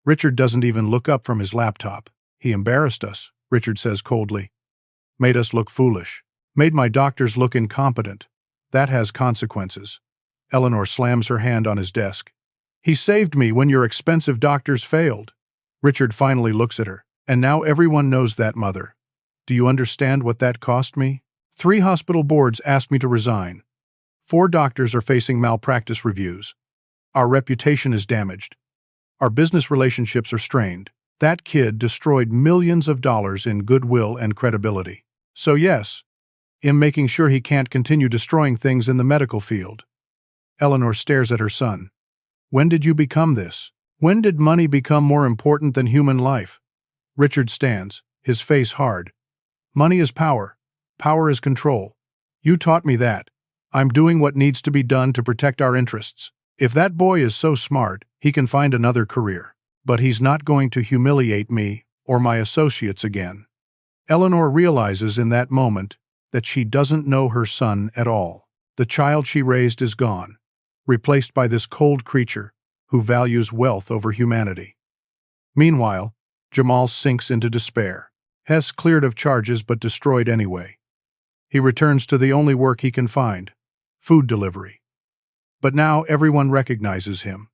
Richard doesn't even look up from his laptop. "He embarrassed us," Richard says coldly. "Made us look foolish. Made my doctors look incompetent. That has consequences." Eleanor slams her hand on his desk. "He saved me when your expensive doctors failed." Richard finally looks at her. "And now everyone knows that, Mother. Do you understand what that cost me? 3 hospital boards asked me to resign. 4 doctors are facing malpractice reviews. Our reputation is damaged. Our business relationships are strained. That kid destroyed millions of dollars in goodwill and credibility. So yes, I'm making sure he can't continue destroying things in the medical field." Eleanor stares at her son. "When did you become this? When did money become more important than human life?" Richard stands, his face hard. "Money is power. Power is control. You taught me that. I'm doing what needs to be done to protect our interests. If that boy is so smart, he can find another career. But he's not going to humiliate me or my associates again." Eleanor realizes in that moment that she doesn't know her son at all. The child she raised is gone, replaced by this cold creature who values wealth over humanity. Meanwhile, Jamal sinks into despair. Hess cleared of charges but destroyed anyway. He returns to the only work he can find, food delivery. But now everyone recognizes him.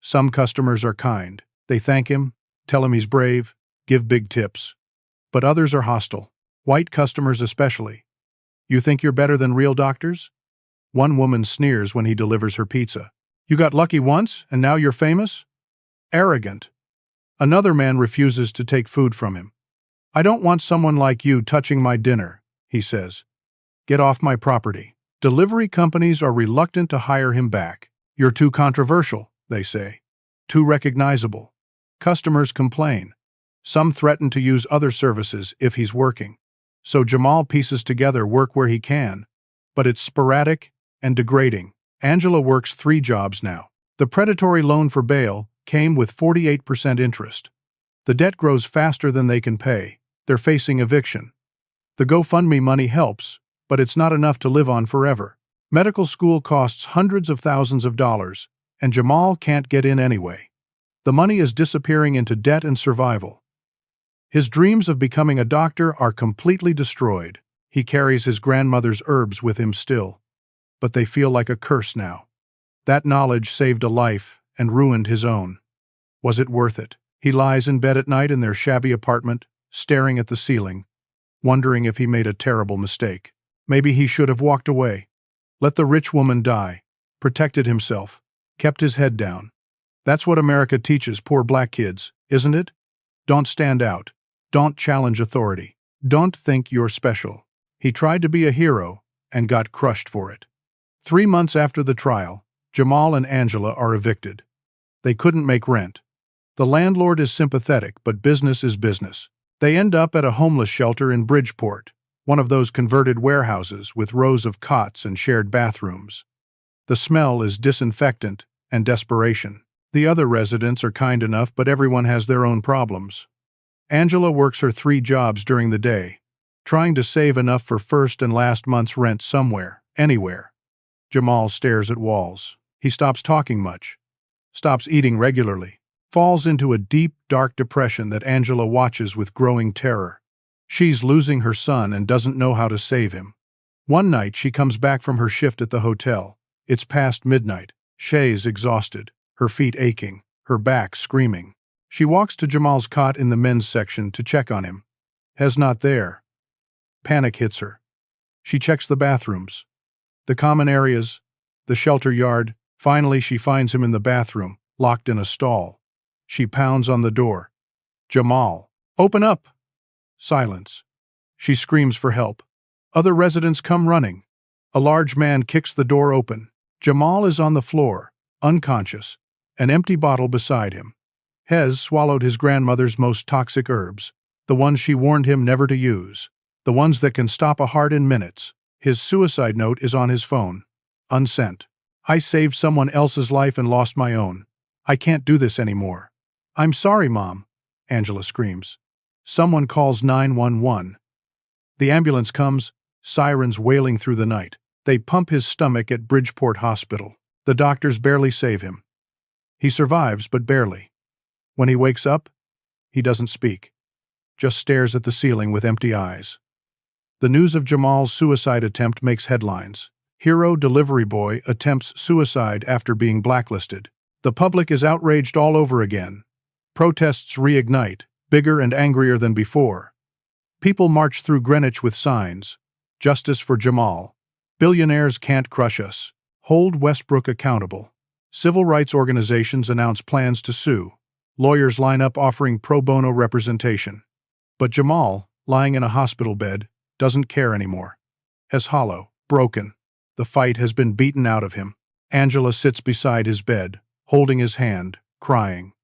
Some customers are kind. They thank him, tell him he's brave, give big tips. But others are hostile, white customers especially. "You think you're better than real doctors?" One woman sneers when he delivers her pizza. "You got lucky once, and now you're famous?" Arrogant. Another man refuses to take food from him. "I don't want someone like you touching my dinner," he says. "Get off my property." Delivery companies are reluctant to hire him back. "You're too controversial," they say. "Too recognizable." Customers complain. Some threaten to use other services if he's working. So Jamal pieces together work where he can, but it's sporadic and degrading. Angela works 3 jobs now. The predatory loan for bail came with 48% interest. The debt grows faster than they can pay. They're facing eviction. The GoFundMe money helps, but it's not enough to live on forever. Medical school costs hundreds of thousands of dollars, and Jamal can't get in anyway. The money is disappearing into debt and survival. His dreams of becoming a doctor are completely destroyed. He carries his grandmother's herbs with him still, but they feel like a curse now. That knowledge saved a life and ruined his own. Was it worth it? He lies in bed at night in their shabby apartment, staring at the ceiling, wondering if he made a terrible mistake. Maybe he should have walked away. Let the rich woman die. Protected himself. Kept his head down. That's what America teaches poor black kids, isn't it? Don't stand out. Don't challenge authority. Don't think you're special. He tried to be a hero and got crushed for it. 3 months after the trial, Jamal and Angela are evicted. They couldn't make rent. The landlord is sympathetic, but business is business. They end up at a homeless shelter in Bridgeport, one of those converted warehouses with rows of cots and shared bathrooms. The smell is disinfectant and desperation. The other residents are kind enough, but everyone has their own problems. Angela works her 3 jobs during the day, trying to save enough for first and last month's rent somewhere, anywhere. Jamal stares at walls. He stops talking much, stops eating regularly, falls into a deep, dark depression that Angela watches with growing terror. She's losing her son and doesn't know how to save him. One night she comes back from her shift at the hotel. It's past midnight. Shay's exhausted, her feet aching, her back screaming. She walks to Jamal's cot in the men's section to check on him. Hes not there. Panic hits her. She checks the bathrooms, the common areas, the shelter yard. Finally, she finds him in the bathroom, locked in a stall. She pounds on the door. Jamal, open up! Silence. She screams for help. Other residents come running. A large man kicks the door open. Jamal is on the floor, unconscious, an empty bottle beside him. Hes swallowed his grandmother's most toxic herbs, the ones she warned him never to use, the ones that can stop a heart in minutes. His suicide note is on his phone, unsent. I saved someone else's life and lost my own. I can't do this anymore. I'm sorry, Mom, Angela screams. Someone calls 911. The ambulance comes, sirens wailing through the night. They pump his stomach at Bridgeport Hospital. The doctors barely save him. He survives, but barely. When he wakes up, he doesn't speak, just stares at the ceiling with empty eyes. The news of Jamal's suicide attempt makes headlines. Hero delivery boy attempts suicide after being blacklisted. The public is outraged all over again. Protests reignite, bigger and angrier than before. People march through Greenwich with signs. Justice for Jamal. Billionaires can't crush us. Hold Westbrook accountable. Civil rights organizations announce plans to sue. Lawyers line up offering pro bono representation. But Jamal, lying in a hospital bed, doesn't care anymore. Hes hollow, broken. The fight has been beaten out of him. Angela sits beside his bed, holding his hand, crying.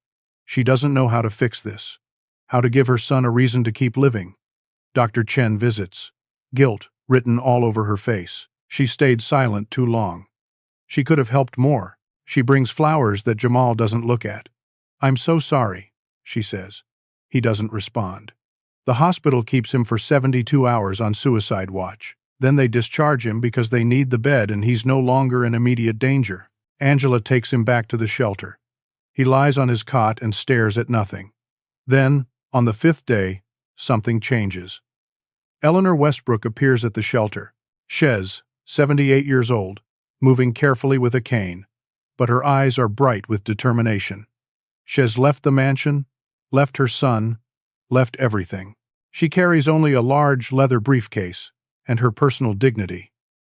She doesn't know how to fix this. How to give her son a reason to keep living. Dr. Chen visits. Guilt written all over her face. She stayed silent too long. She could have helped more. She brings flowers that Jamal doesn't look at. I'm so sorry, she says. He doesn't respond. The hospital keeps him for 72 hours on suicide watch. Then they discharge him because they need the bed and he's no longer in immediate danger. Angela takes him back to the shelter. He lies on his cot and stares at nothing. Then, on the 5th day, something changes. Eleanor Westbrook appears at the shelter. Shes, 78 years old, moving carefully with a cane, but her eyes are bright with determination. Shes left the mansion, left her son, left everything. She carries only a large leather briefcase and her personal dignity.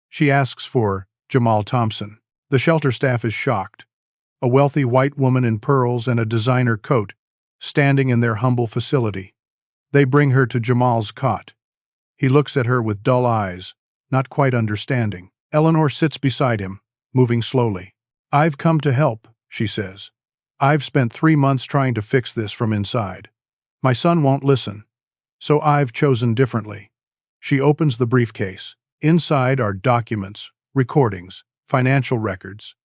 She asks for Jamal Thompson. The shelter staff is shocked. A wealthy white woman in pearls and a designer coat, standing in their humble facility. They bring her to Jamal's cot. He looks at her with dull eyes, not quite understanding. Eleanor sits beside him, moving slowly. I've come to help, she says. I've spent 3 months trying to fix this from inside. My son won't listen, so I've chosen differently. She opens the briefcase. Inside are documents, recordings, financial records.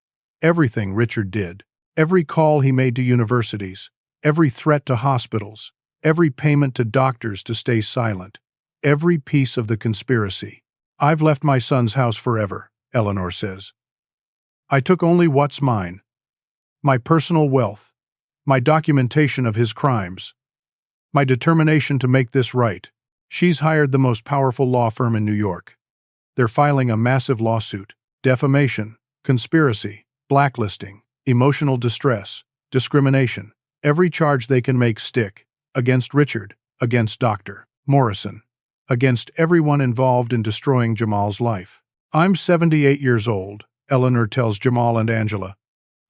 Everything Richard did. Every call he made to universities. Every threat to hospitals. Every payment to doctors to stay silent. Every piece of the conspiracy. I've left my son's house forever, Eleanor says. I took only what's mine. My personal wealth. My documentation of his crimes. My determination to make this right. She's hired the most powerful law firm in New York. They're filing a massive lawsuit. Defamation, conspiracy, blacklisting, emotional distress, discrimination. Every charge they can make stick. Against Richard, against Dr. Morrison, against everyone involved in destroying Jamal's life. I'm 78 years old, Eleanor tells Jamal and Angela.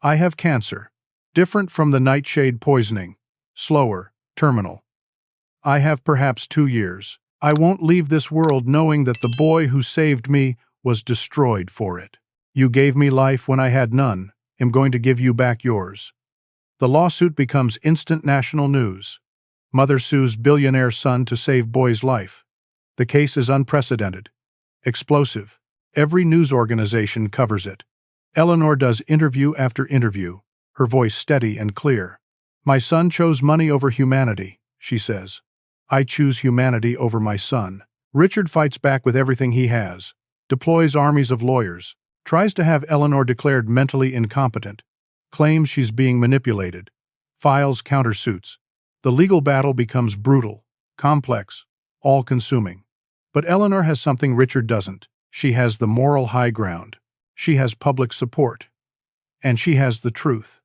I have cancer. Different from the nightshade poisoning. Slower, terminal. I have perhaps 2 years. I won't leave this world knowing that the boy who saved me was destroyed for it. You gave me life when I had none. I'm going to give you back yours. The lawsuit becomes instant national news. Mother sues billionaire son to save boy's life. The case is unprecedented. Explosive. Every news organization covers it. Eleanor does interview after interview, her voice steady and clear. My son chose money over humanity, she says. I choose humanity over my son. Richard fights back with everything he has, deploys armies of lawyers, tries to have Eleanor declared mentally incompetent, claims she's being manipulated, files countersuits. The legal battle becomes brutal, complex, all-consuming. But Eleanor has something Richard doesn't. She has the moral high ground. She has public support. And she has the truth.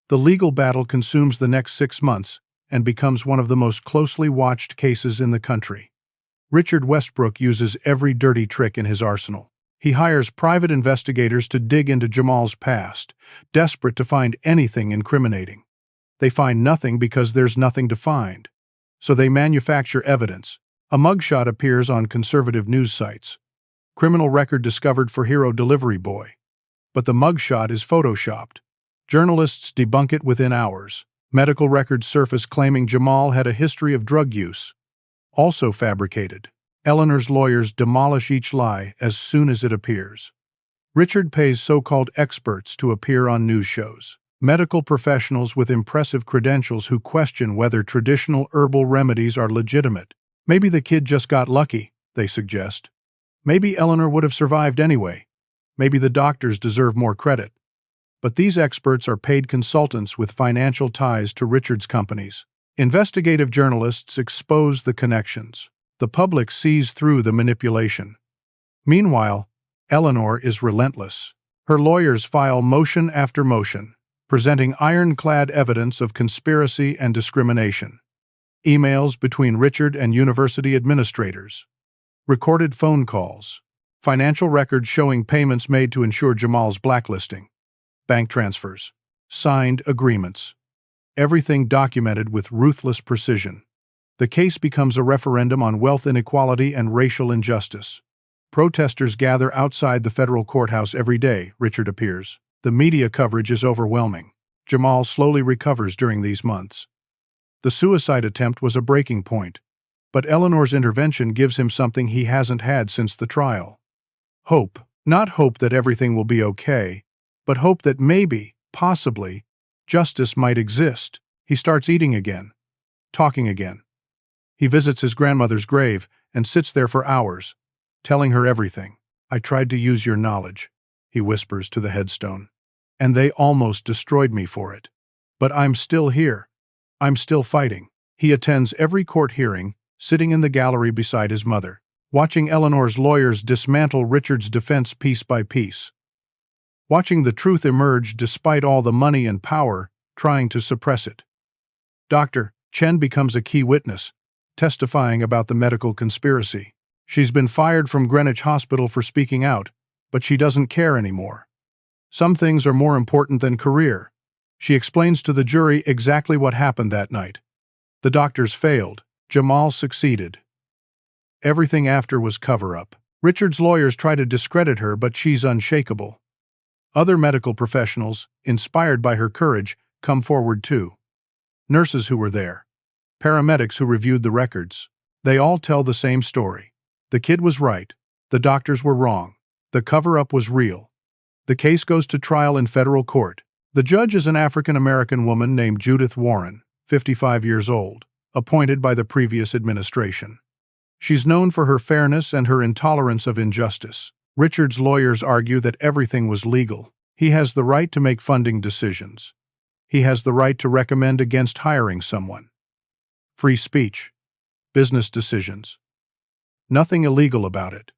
The legal battle consumes the next 6 months and becomes one of the most closely watched cases in the country. Richard Westbrook uses every dirty trick in his arsenal. He hires private investigators to dig into Jamal's past, desperate to find anything incriminating. They find nothing because there's nothing to find. So they manufacture evidence. A mugshot appears on conservative news sites. Criminal record discovered for hero delivery boy. But the mugshot is photoshopped. Journalists debunk it within hours. Medical records surface claiming Jamal had a history of drug use. Also fabricated. Eleanor's lawyers demolish each lie as soon as it appears. Richard pays so-called experts to appear on news shows. Medical professionals with impressive credentials who question whether traditional herbal remedies are legitimate. Maybe the kid just got lucky, they suggest. Maybe Eleanor would have survived anyway. Maybe the doctors deserve more credit. But these experts are paid consultants with financial ties to Richard's companies. Investigative journalists expose the connections. The public sees through the manipulation. Meanwhile, Eleanor is relentless. Her lawyers file motion after motion, presenting ironclad evidence of conspiracy and discrimination. Emails between Richard and university administrators. Recorded phone calls. Financial records showing payments made to ensure Jamal's blacklisting. Bank transfers. Signed agreements. Everything documented with ruthless precision. The case becomes a referendum on wealth inequality and racial injustice. Protesters gather outside the federal courthouse every day. Richard appears. The media coverage is overwhelming. Jamal slowly recovers during these months. The suicide attempt was a breaking point, but Eleanor's intervention gives him something he hasn't had since the trial. Hope. Not hope that everything will be okay, but hope that maybe, possibly, justice might exist. He starts eating again. Talking again. He visits his grandmother's grave and sits there for hours, telling her everything. "I tried to use your knowledge," he whispers to the headstone. "And they almost destroyed me for it. But I'm still here. I'm still fighting." He attends every court hearing, sitting in the gallery beside his mother, watching Eleanor's lawyers dismantle Richard's defense piece by piece. Watching the truth emerge despite all the money and power trying to suppress it. Dr. Chen becomes a key witness, testifying about the medical conspiracy. She's been fired from Greenwich Hospital for speaking out, but she doesn't care anymore. Some things are more important than career. She explains to the jury exactly what happened that night. The doctors failed. Jamal succeeded. Everything after was cover-up. Richard's lawyers try to discredit her, but she's unshakable. Other medical professionals, inspired by her courage, come forward too. Nurses who were there. Paramedics who reviewed the records. They all tell the same story. The kid was right. The doctors were wrong. The cover-up was real. The case goes to trial in federal court. The judge is an African-American woman named Judith Warren, 55 years old, appointed by the previous administration. She's known for her fairness and her intolerance of injustice. Richard's lawyers argue that everything was legal. He has the right to make funding decisions. He has the right to recommend against hiring someone. Free speech. Business decisions. Nothing illegal about it.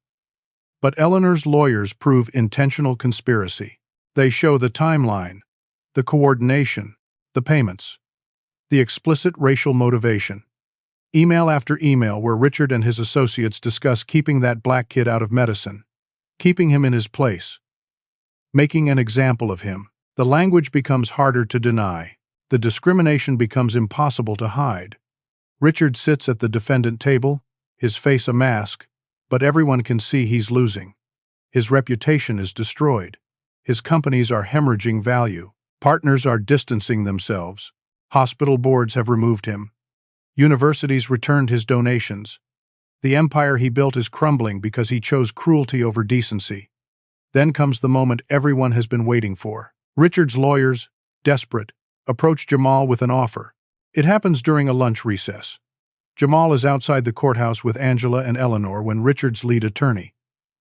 But Eleanor's lawyers prove intentional conspiracy. They show the timeline, the coordination, the payments, the explicit racial motivation. Email after email where Richard and his associates discuss keeping that black kid out of medicine, keeping him in his place, making an example of him. The language becomes harder to deny. The discrimination becomes impossible to hide. Richard sits at the defendant table, his face a mask, but everyone can see he's losing. His reputation is destroyed. His companies are hemorrhaging value. Partners are distancing themselves. Hospital boards have removed him. Universities returned his donations. The empire he built is crumbling because he chose cruelty over decency. Then comes the moment everyone has been waiting for. Richard's lawyers, desperate, approach Jamal with an offer. It happens during a lunch recess. Jamal is outside the courthouse with Angela and Eleanor when Richard's lead attorney,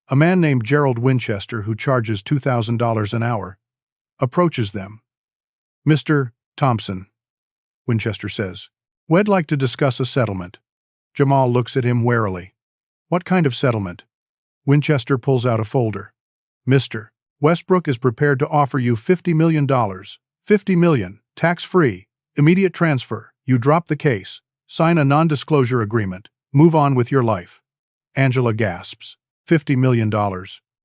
a man named Gerald Winchester who charges $2,000 an hour, approaches them. "Mr. Thompson," Winchester says, "we'd like to discuss a settlement." Jamal looks at him warily. "What kind of settlement?" Winchester pulls out a folder. Mr. Westbrook is prepared to offer you $50 million. $50 million, tax-free, immediate transfer. You drop the case, sign a non-disclosure agreement, move on with your life. Angela gasps. $50 million.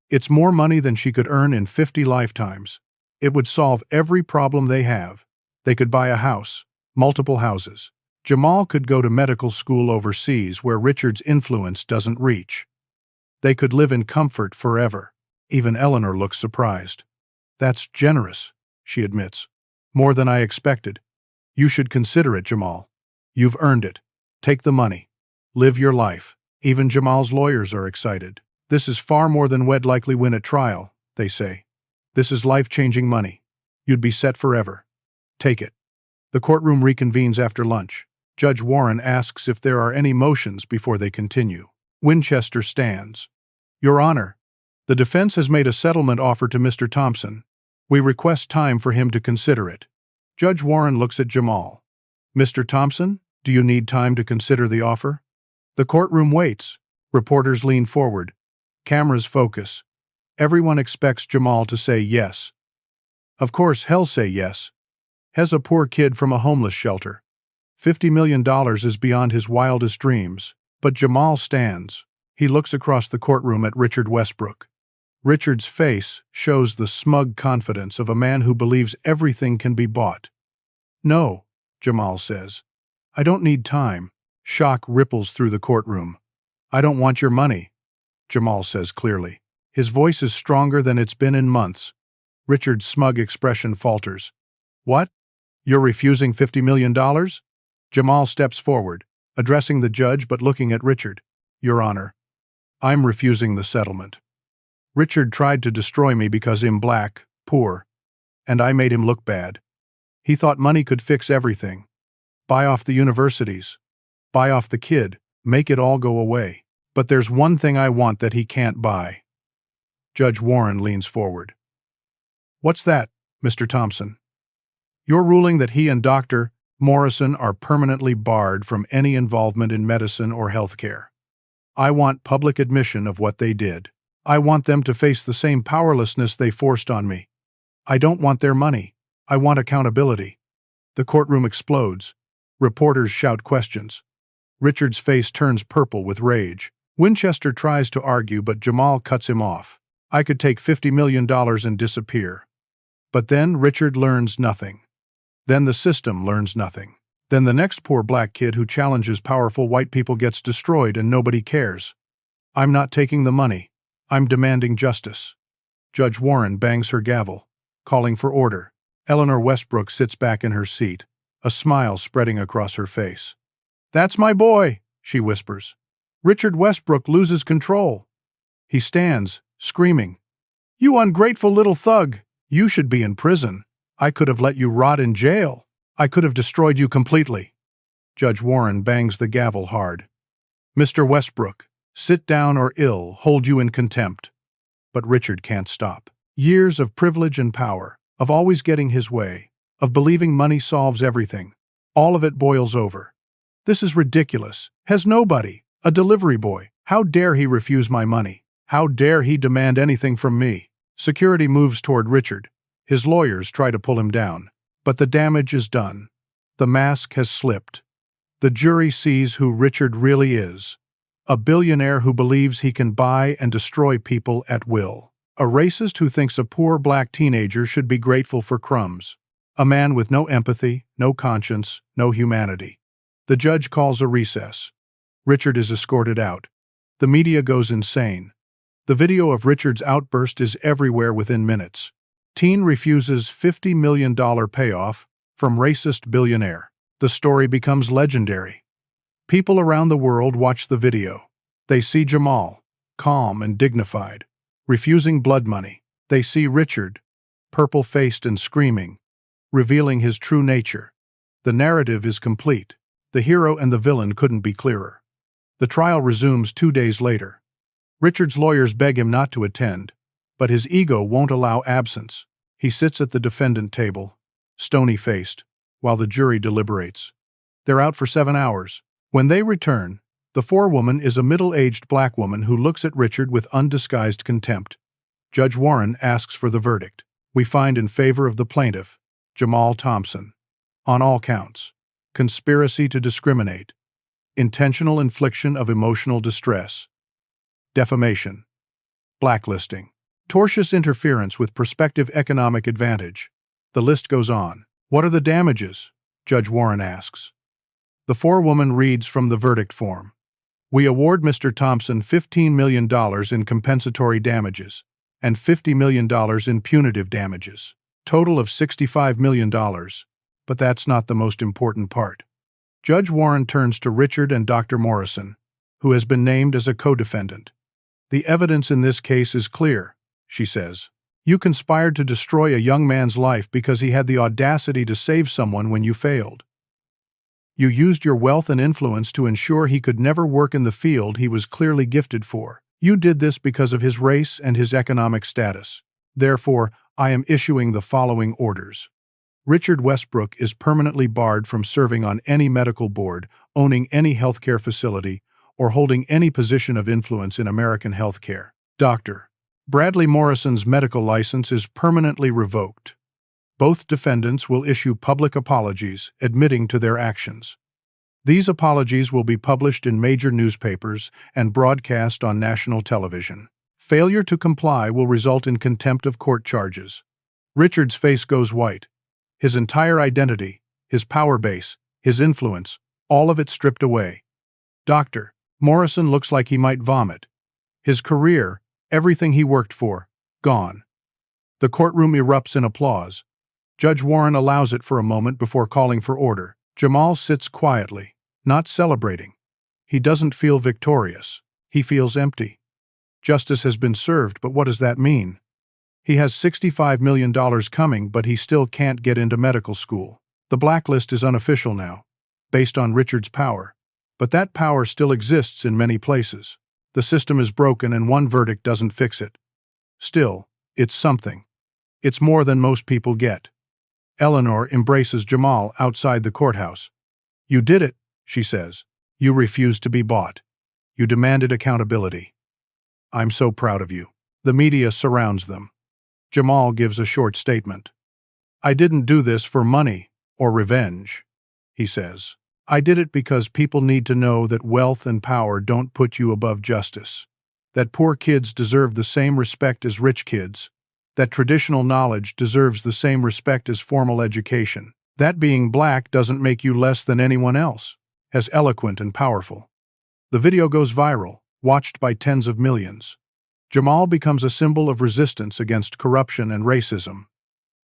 It's more money than she could earn in 50 lifetimes. It would solve every problem they have. They could buy a house, multiple houses. Jamal could go to medical school overseas where Richard's influence doesn't reach. They could live in comfort forever. Even Eleanor looks surprised. That's generous, she admits. More than I expected. You should consider it, Jamal. You've earned it. Take the money. Live your life. Even Jamal's lawyers are excited. This is far more than we'd likely win at trial, they say. This is life-changing money. You'd be set forever. Take it. The courtroom reconvenes after lunch. Judge Warren asks if there are any motions before they continue. Winchester stands. Your Honor, the defense has made a settlement offer to Mr. Thompson. We request time for him to consider it. Judge Warren looks at Jamal. Mr. Thompson, do you need time to consider the offer? The courtroom waits. Reporters lean forward. Cameras focus. Everyone expects Jamal to say yes. Of course he'll say yes. He's a poor kid from a homeless shelter. $50 million is beyond his wildest dreams. But Jamal stands. He looks across the courtroom at Richard Westbrook. Richard's face shows the smug confidence of a man who believes everything can be bought. No, Jamal says. I don't need time. Shock ripples through the courtroom. I don't want your money, Jamal says clearly. His voice is stronger than it's been in months. Richard's smug expression falters. What? You're refusing $50 million? Jamal steps forward, addressing the judge but looking at Richard. Your Honor, I'm refusing the settlement. Richard tried to destroy me because I'm black, poor, and I made him look bad. He thought money could fix everything. Buy off the universities. Buy off the kid. Make it all go away. But there's one thing I want that he can't buy. Judge Warren leans forward. What's that, Mr. Thompson? You're ruling that he and Dr. Morrison are permanently barred from any involvement in medicine or healthcare. I want public admission of what they did. I want them to face the same powerlessness they forced on me. I don't want their money. I want accountability. The courtroom explodes. Reporters shout questions. Richard's face turns purple with rage. Winchester tries to argue, but Jamal cuts him off. I could take $50 million and disappear. But then Richard learns nothing. Then the system learns nothing. Then the next poor black kid who challenges powerful white people gets destroyed and nobody cares. I'm not taking the money. I'm demanding justice. Judge Warren bangs her gavel, calling for order. Eleanor Westbrook sits back in her seat, a smile spreading across her face. That's my boy, she whispers. Richard Westbrook loses control. He stands, screaming. You ungrateful little thug! You should be in prison. I could have let you rot in jail. I could have destroyed you completely. Judge Warren bangs the gavel hard. Mr. Westbrook, sit down or ill hold you in contempt. But Richard can't stop. Years of privilege and power, of always getting his way, of believing money solves everything. All of it boils over. This is ridiculous. Has nobody, a delivery boy, how dare he refuse my money? How dare he demand anything from me? Security moves toward Richard. His lawyers try to pull him down. But the damage is done. The mask has slipped. The jury sees who Richard really is. A billionaire who believes he can buy and destroy people at will. A racist who thinks a poor black teenager should be grateful for crumbs. A man with no empathy, no conscience, no humanity. The judge calls a recess. Richard is escorted out. The media goes insane. The video of Richard's outburst is everywhere within minutes. Teen refuses $50 million payoff from racist billionaire. The story becomes legendary. People around the world watch the video. They see Jamal, calm and dignified, refusing blood money. They see Richard, purple-faced and screaming, revealing his true nature. The narrative is complete. The hero and the villain couldn't be clearer. The trial resumes 2 days later. Richard's lawyers beg him not to attend, but his ego won't allow absence. He sits at the defendant table, stony-faced, while the jury deliberates. They're out for 7 hours. When they return, The forewoman is a middle-aged black woman who looks at Richard with undisguised contempt. Judge Warren asks for the verdict. We find in favor of the plaintiff, Jamal Thompson, on all counts: conspiracy to discriminate, intentional infliction of emotional distress, defamation, blacklisting, tortious interference with prospective economic advantage. The list goes on. What are the damages? Judge Warren asks. The forewoman reads from the verdict form. We award Mr. Thompson $15 million in compensatory damages and $50 million in punitive damages. Total of $65 million, but that's not the most important part. Judge Warren turns to Richard and Dr. Morrison, who has been named as a co-defendant. The evidence in this case is clear, she says. You conspired to destroy a young man's life because he had the audacity to save someone when you failed. You used your wealth and influence to ensure he could never work in the field he was clearly gifted for. You did this because of his race and his economic status. Therefore, I am issuing the following orders. Richard Westbrook is permanently barred from serving on any medical board, owning any healthcare facility, or holding any position of influence in American healthcare. Dr. Bradley Morrison's medical license is permanently revoked. Both defendants will issue public apologies admitting to their actions. These apologies will be published in major newspapers and broadcast on national television. Failure to comply will result in contempt of court charges. Richard's face goes white. His entire identity, his power base, his influence, all of it stripped away. Dr. Morrison looks like he might vomit. His career, everything he worked for, gone. The courtroom erupts in applause. Judge Warren allows it for a moment before calling for order. Jamal sits quietly, not celebrating. He doesn't feel victorious. He feels empty. Justice has been served, but what does that mean? He has $65 million coming, but he still can't get into medical school. The blacklist is unofficial now, based on Richard's power. But that power still exists in many places. The system is broken and one verdict doesn't fix it. Still, it's something. It's more than most people get. Eleanor embraces Jamal outside the courthouse. You did it, she says. You refused to be bought. You demanded accountability. I'm so proud of you. The media surrounds them. Jamal gives a short statement. I didn't do this for money or revenge, he says. I did it because people need to know that wealth and power don't put you above justice, that poor kids deserve the same respect as rich kids, that traditional knowledge deserves the same respect as formal education, that being black doesn't make you less than anyone else, as eloquent and powerful. The video goes viral, watched by tens of millions. Jamal becomes a symbol of resistance against corruption and racism.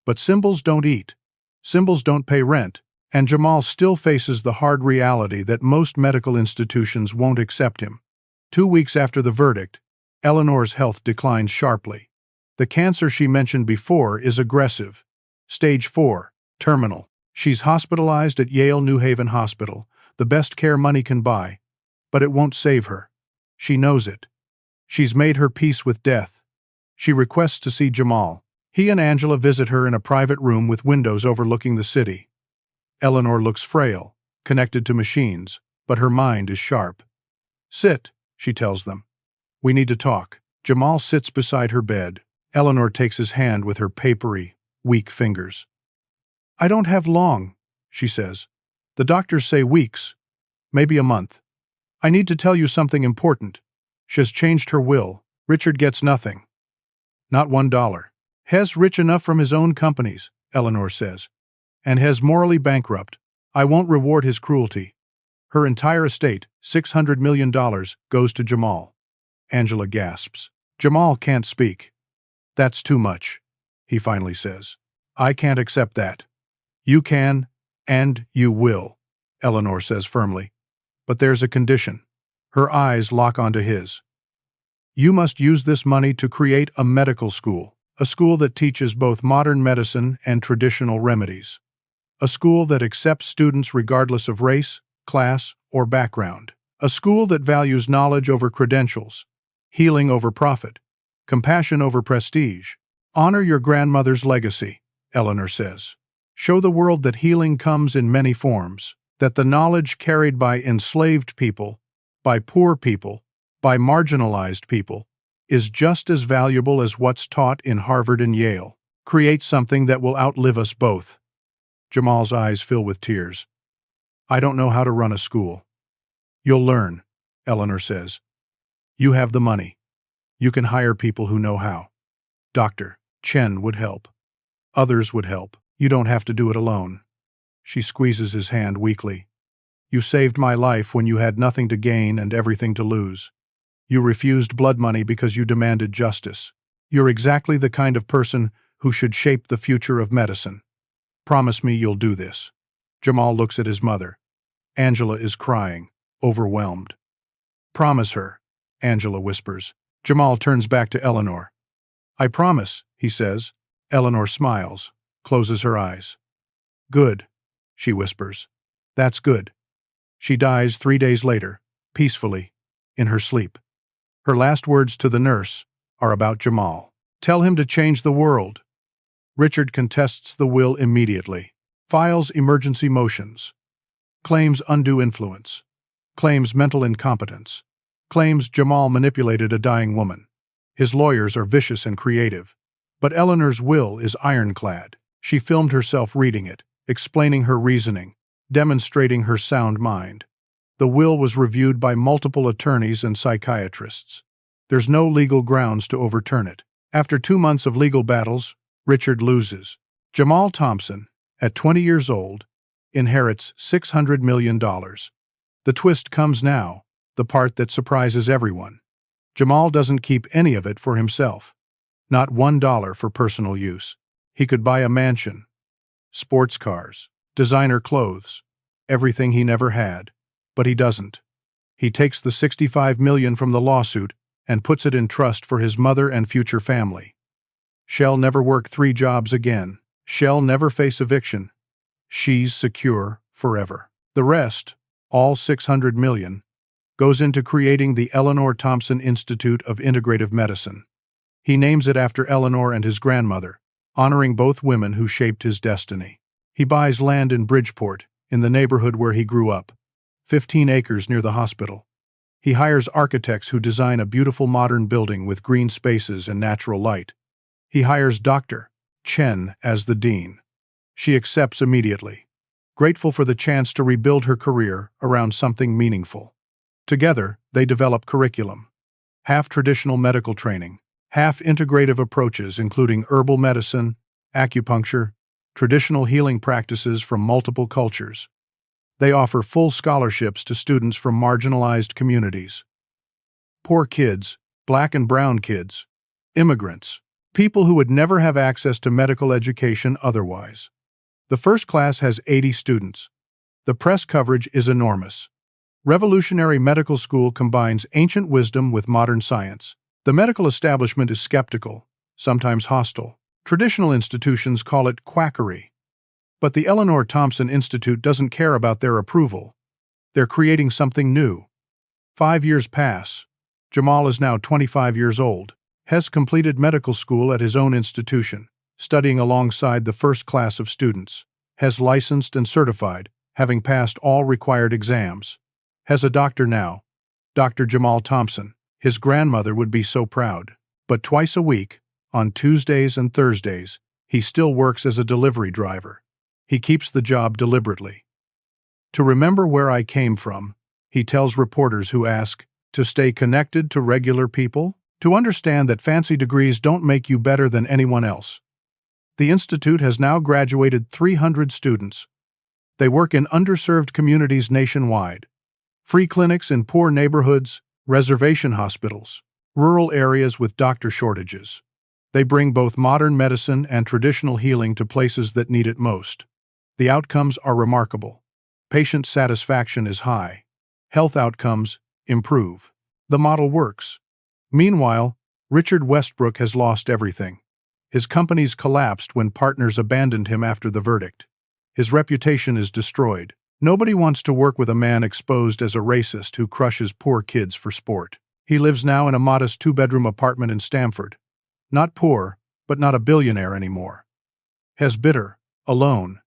But symbols don't eat. Symbols don't pay rent. And Jamal still faces the hard reality that most medical institutions won't accept him. 2 weeks after the verdict, Eleanor's health declines sharply. The cancer she mentioned before is aggressive. Stage 4, terminal. She's hospitalized at Yale New Haven Hospital, the best care money can buy. But it won't save her. She knows it. She's made her peace with death. She requests to see Jamal. He and Angela visit her in a private room with windows overlooking the city. Eleanor looks frail, connected to machines, but her mind is sharp. Sit, she tells them. We need to talk. Jamal sits beside her bed. Eleanor takes his hand with her papery, weak fingers. I don't have long, she says. The doctors say weeks, maybe a month. I need to tell you something important. She's changed her will. Richard gets nothing. Not $1. Hes rich enough from his own companies, Eleanor says. And Hes morally bankrupt. I won't reward his cruelty. Her entire estate, $600 million, goes to Jamal. Angela gasps. Jamal can't speak. That's too much, he finally says. I can't accept that. You can, and you will, Eleanor says firmly. But there's a condition. Her eyes lock onto his. You must use this money to create a medical school, a school that teaches both modern medicine and traditional remedies. A school that accepts students regardless of race, class, or background. A school that values knowledge over credentials, healing over profit, compassion over prestige. Honor your grandmother's legacy, Eleanor says. Show the world that healing comes in many forms, that the knowledge carried by enslaved people, by poor people, by marginalized people, is just as valuable as what's taught in Harvard and Yale. Create something that will outlive us both. Jamal's eyes fill with tears. I don't know how to run a school. You'll learn, Eleanor says. You have the money. You can hire people who know how. Dr. Chen would help. Others would help. You don't have to do it alone. She squeezes his hand weakly. You saved my life when you had nothing to gain and everything to lose. You refused blood money because you demanded justice. You're exactly the kind of person who should shape the future of medicine. Promise me you'll do this. Jamal looks at his mother. Angela is crying, overwhelmed. Promise her, Angela whispers. Jamal turns back to Eleanor. I promise, he says. Eleanor smiles, closes her eyes. Good, she whispers. That's good. She dies 3 days later, peacefully, in her sleep. Her last words to the nurse are about Jamal. Tell him to change the world. Richard contests the will immediately. Files emergency motions. Claims undue influence. Claims mental incompetence. Claims Jamal manipulated a dying woman. His lawyers are vicious and creative. But Eleanor's will is ironclad. She filmed herself reading it, explaining her reasoning, demonstrating her sound mind. The will was reviewed by multiple attorneys and psychiatrists. There's no legal grounds to overturn it. After 2 months of legal battles, Richard loses. Jamal Thompson, at 20 years old, inherits $600 million. The twist comes now, the part that surprises everyone. Jamal doesn't keep any of it for himself. Not $1 for personal use. He could buy a mansion, sports cars, designer clothes, everything he never had. But he doesn't. He takes the $65 million from the lawsuit and puts it in trust for his mother and future family. She'll never work 3 jobs again. She'll never face eviction. She's secure forever. The rest, all $600 million, goes into creating the Eleanor Thompson Institute of Integrative Medicine. He names it after Eleanor and his grandmother, honoring both women who shaped his destiny. He buys land in Bridgeport, in the neighborhood where he grew up, 15 acres near the hospital. He hires architects who design a beautiful modern building with green spaces and natural light. He hires Dr. Chen as the dean. She accepts immediately, grateful for the chance to rebuild her career around something meaningful. Together, they develop curriculum. Half traditional medical training, half integrative approaches including herbal medicine, acupuncture, traditional healing practices from multiple cultures. They offer full scholarships to students from marginalized communities. Poor kids, black and brown kids, immigrants, people who would never have access to medical education otherwise. The first class has 80 students. The press coverage is enormous. Revolutionary medical school combines ancient wisdom with modern science. The medical establishment is skeptical, sometimes hostile. Traditional institutions call it quackery. But the Eleanor Thompson Institute doesn't care about their approval. They're creating something new. 5 years pass. Jamal is now 25 years old, has completed medical school at his own institution, studying alongside the first class of students, has licensed and certified, having passed all required exams, has a doctor now, Dr. Jamal Thompson. His grandmother would be so proud. But twice a week, on Tuesdays and Thursdays, he still works as a delivery driver. He keeps the job deliberately. To remember where I came from, he tells reporters who ask, to stay connected to regular people, to understand that fancy degrees don't make you better than anyone else. The Institute has now graduated 300 students. They work in underserved communities nationwide. Free clinics in poor neighborhoods, reservation hospitals, rural areas with doctor shortages. They bring both modern medicine and traditional healing to places that need it most. The outcomes are remarkable. Patient satisfaction is high. Health outcomes improve. The model works. Meanwhile, Richard Westbrook has lost everything. His companies collapsed when partners abandoned him after the verdict. His reputation is destroyed. Nobody wants to work with a man exposed as a racist who crushes poor kids for sport. He lives now in a modest 2-bedroom apartment in Stamford. Not poor, but not a billionaire anymore. Has bitter, alone,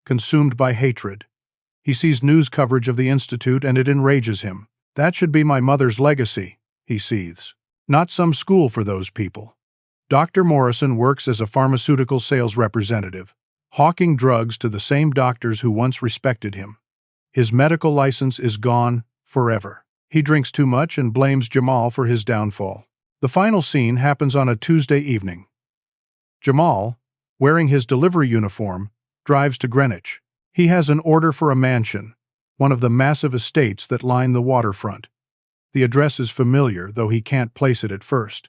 consumed by hatred. He sees news coverage of the Institute and it enrages him. That should be my mother's legacy, he seethes. Not some school for those people. Dr. Morrison works as a pharmaceutical sales representative, hawking drugs to the same doctors who once respected him. His medical license is gone forever. He drinks too much and blames Jamal for his downfall. The final scene happens on a Tuesday evening. Jamal, wearing his delivery uniform, drives to Greenwich. He has an order for a mansion, one of the massive estates that line the waterfront. The address is familiar, though he can't place it at first.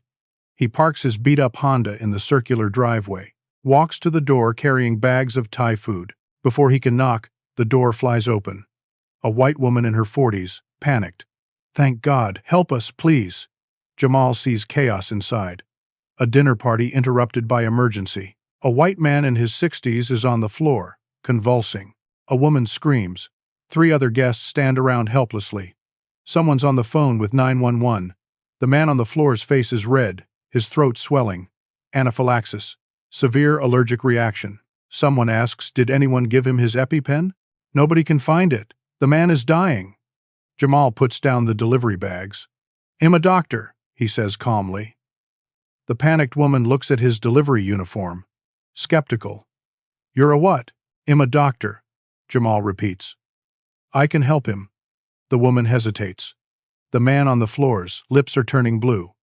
He parks his beat-up Honda in the circular driveway, walks to the door carrying bags of Thai food. Before he can knock, the door flies open. A white woman in her 40s, panicked. "Thank God, help us, please." Jamal sees chaos inside. A dinner party interrupted by emergency. A white man in his 60s is on the floor, convulsing. A woman screams. 3 other guests stand around helplessly. Someone's on the phone with 911. The man on the floor's face is red, his throat swelling. Anaphylaxis. Severe allergic reaction. Someone asks, did anyone give him his EpiPen? Nobody can find it. The man is dying. Jamal puts down the delivery bags. "I'm a doctor," he says calmly. The panicked woman looks at his delivery uniform, skeptical. "You're a what?" "I'm a doctor," Jamal repeats. "I can help him." The woman hesitates. The man on the floor's lips are turning blue.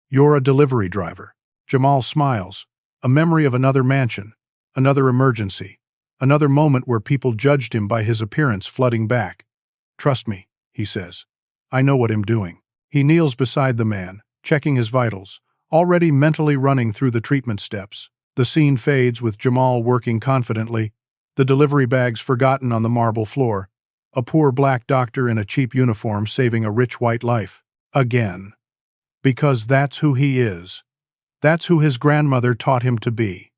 "You're a delivery driver." Jamal smiles. A memory of another mansion, another emergency, another moment where people judged him by his appearance flooding back. "Trust me," he says. "I know what I'm doing." He kneels beside the man, checking his vitals, already mentally running through the treatment steps. The scene fades with Jamal working confidently, the delivery bags forgotten on the marble floor, a poor black doctor in a cheap uniform saving a rich white life. Again. Because that's who he is. That's who his grandmother taught him to be.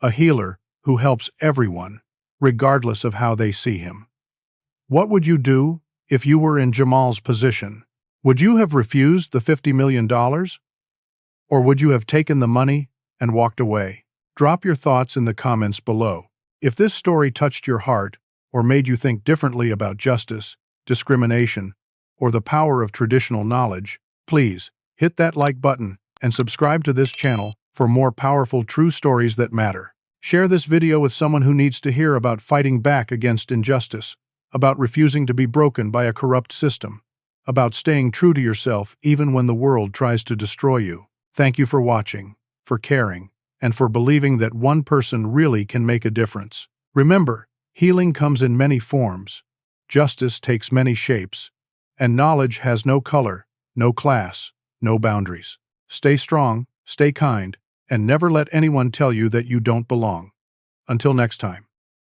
A healer who helps everyone, regardless of how they see him. What would you do if you were in Jamal's position? Would you have refused the $50 million? Or would you have taken the money and walked away? Drop your thoughts in the comments below. If this story touched your heart or made you think differently about justice, discrimination, or the power of traditional knowledge, please hit that like button and subscribe to this channel for more powerful true stories that matter. Share this video with someone who needs to hear about fighting back against injustice, about refusing to be broken by a corrupt system, about staying true to yourself even when the world tries to destroy you. Thank you for watching, for caring, and for believing that one person really can make a difference. Remember, healing comes in many forms, justice takes many shapes, and knowledge has no color, no class, no boundaries. Stay strong, stay kind, and never let anyone tell you that you don't belong. Until next time.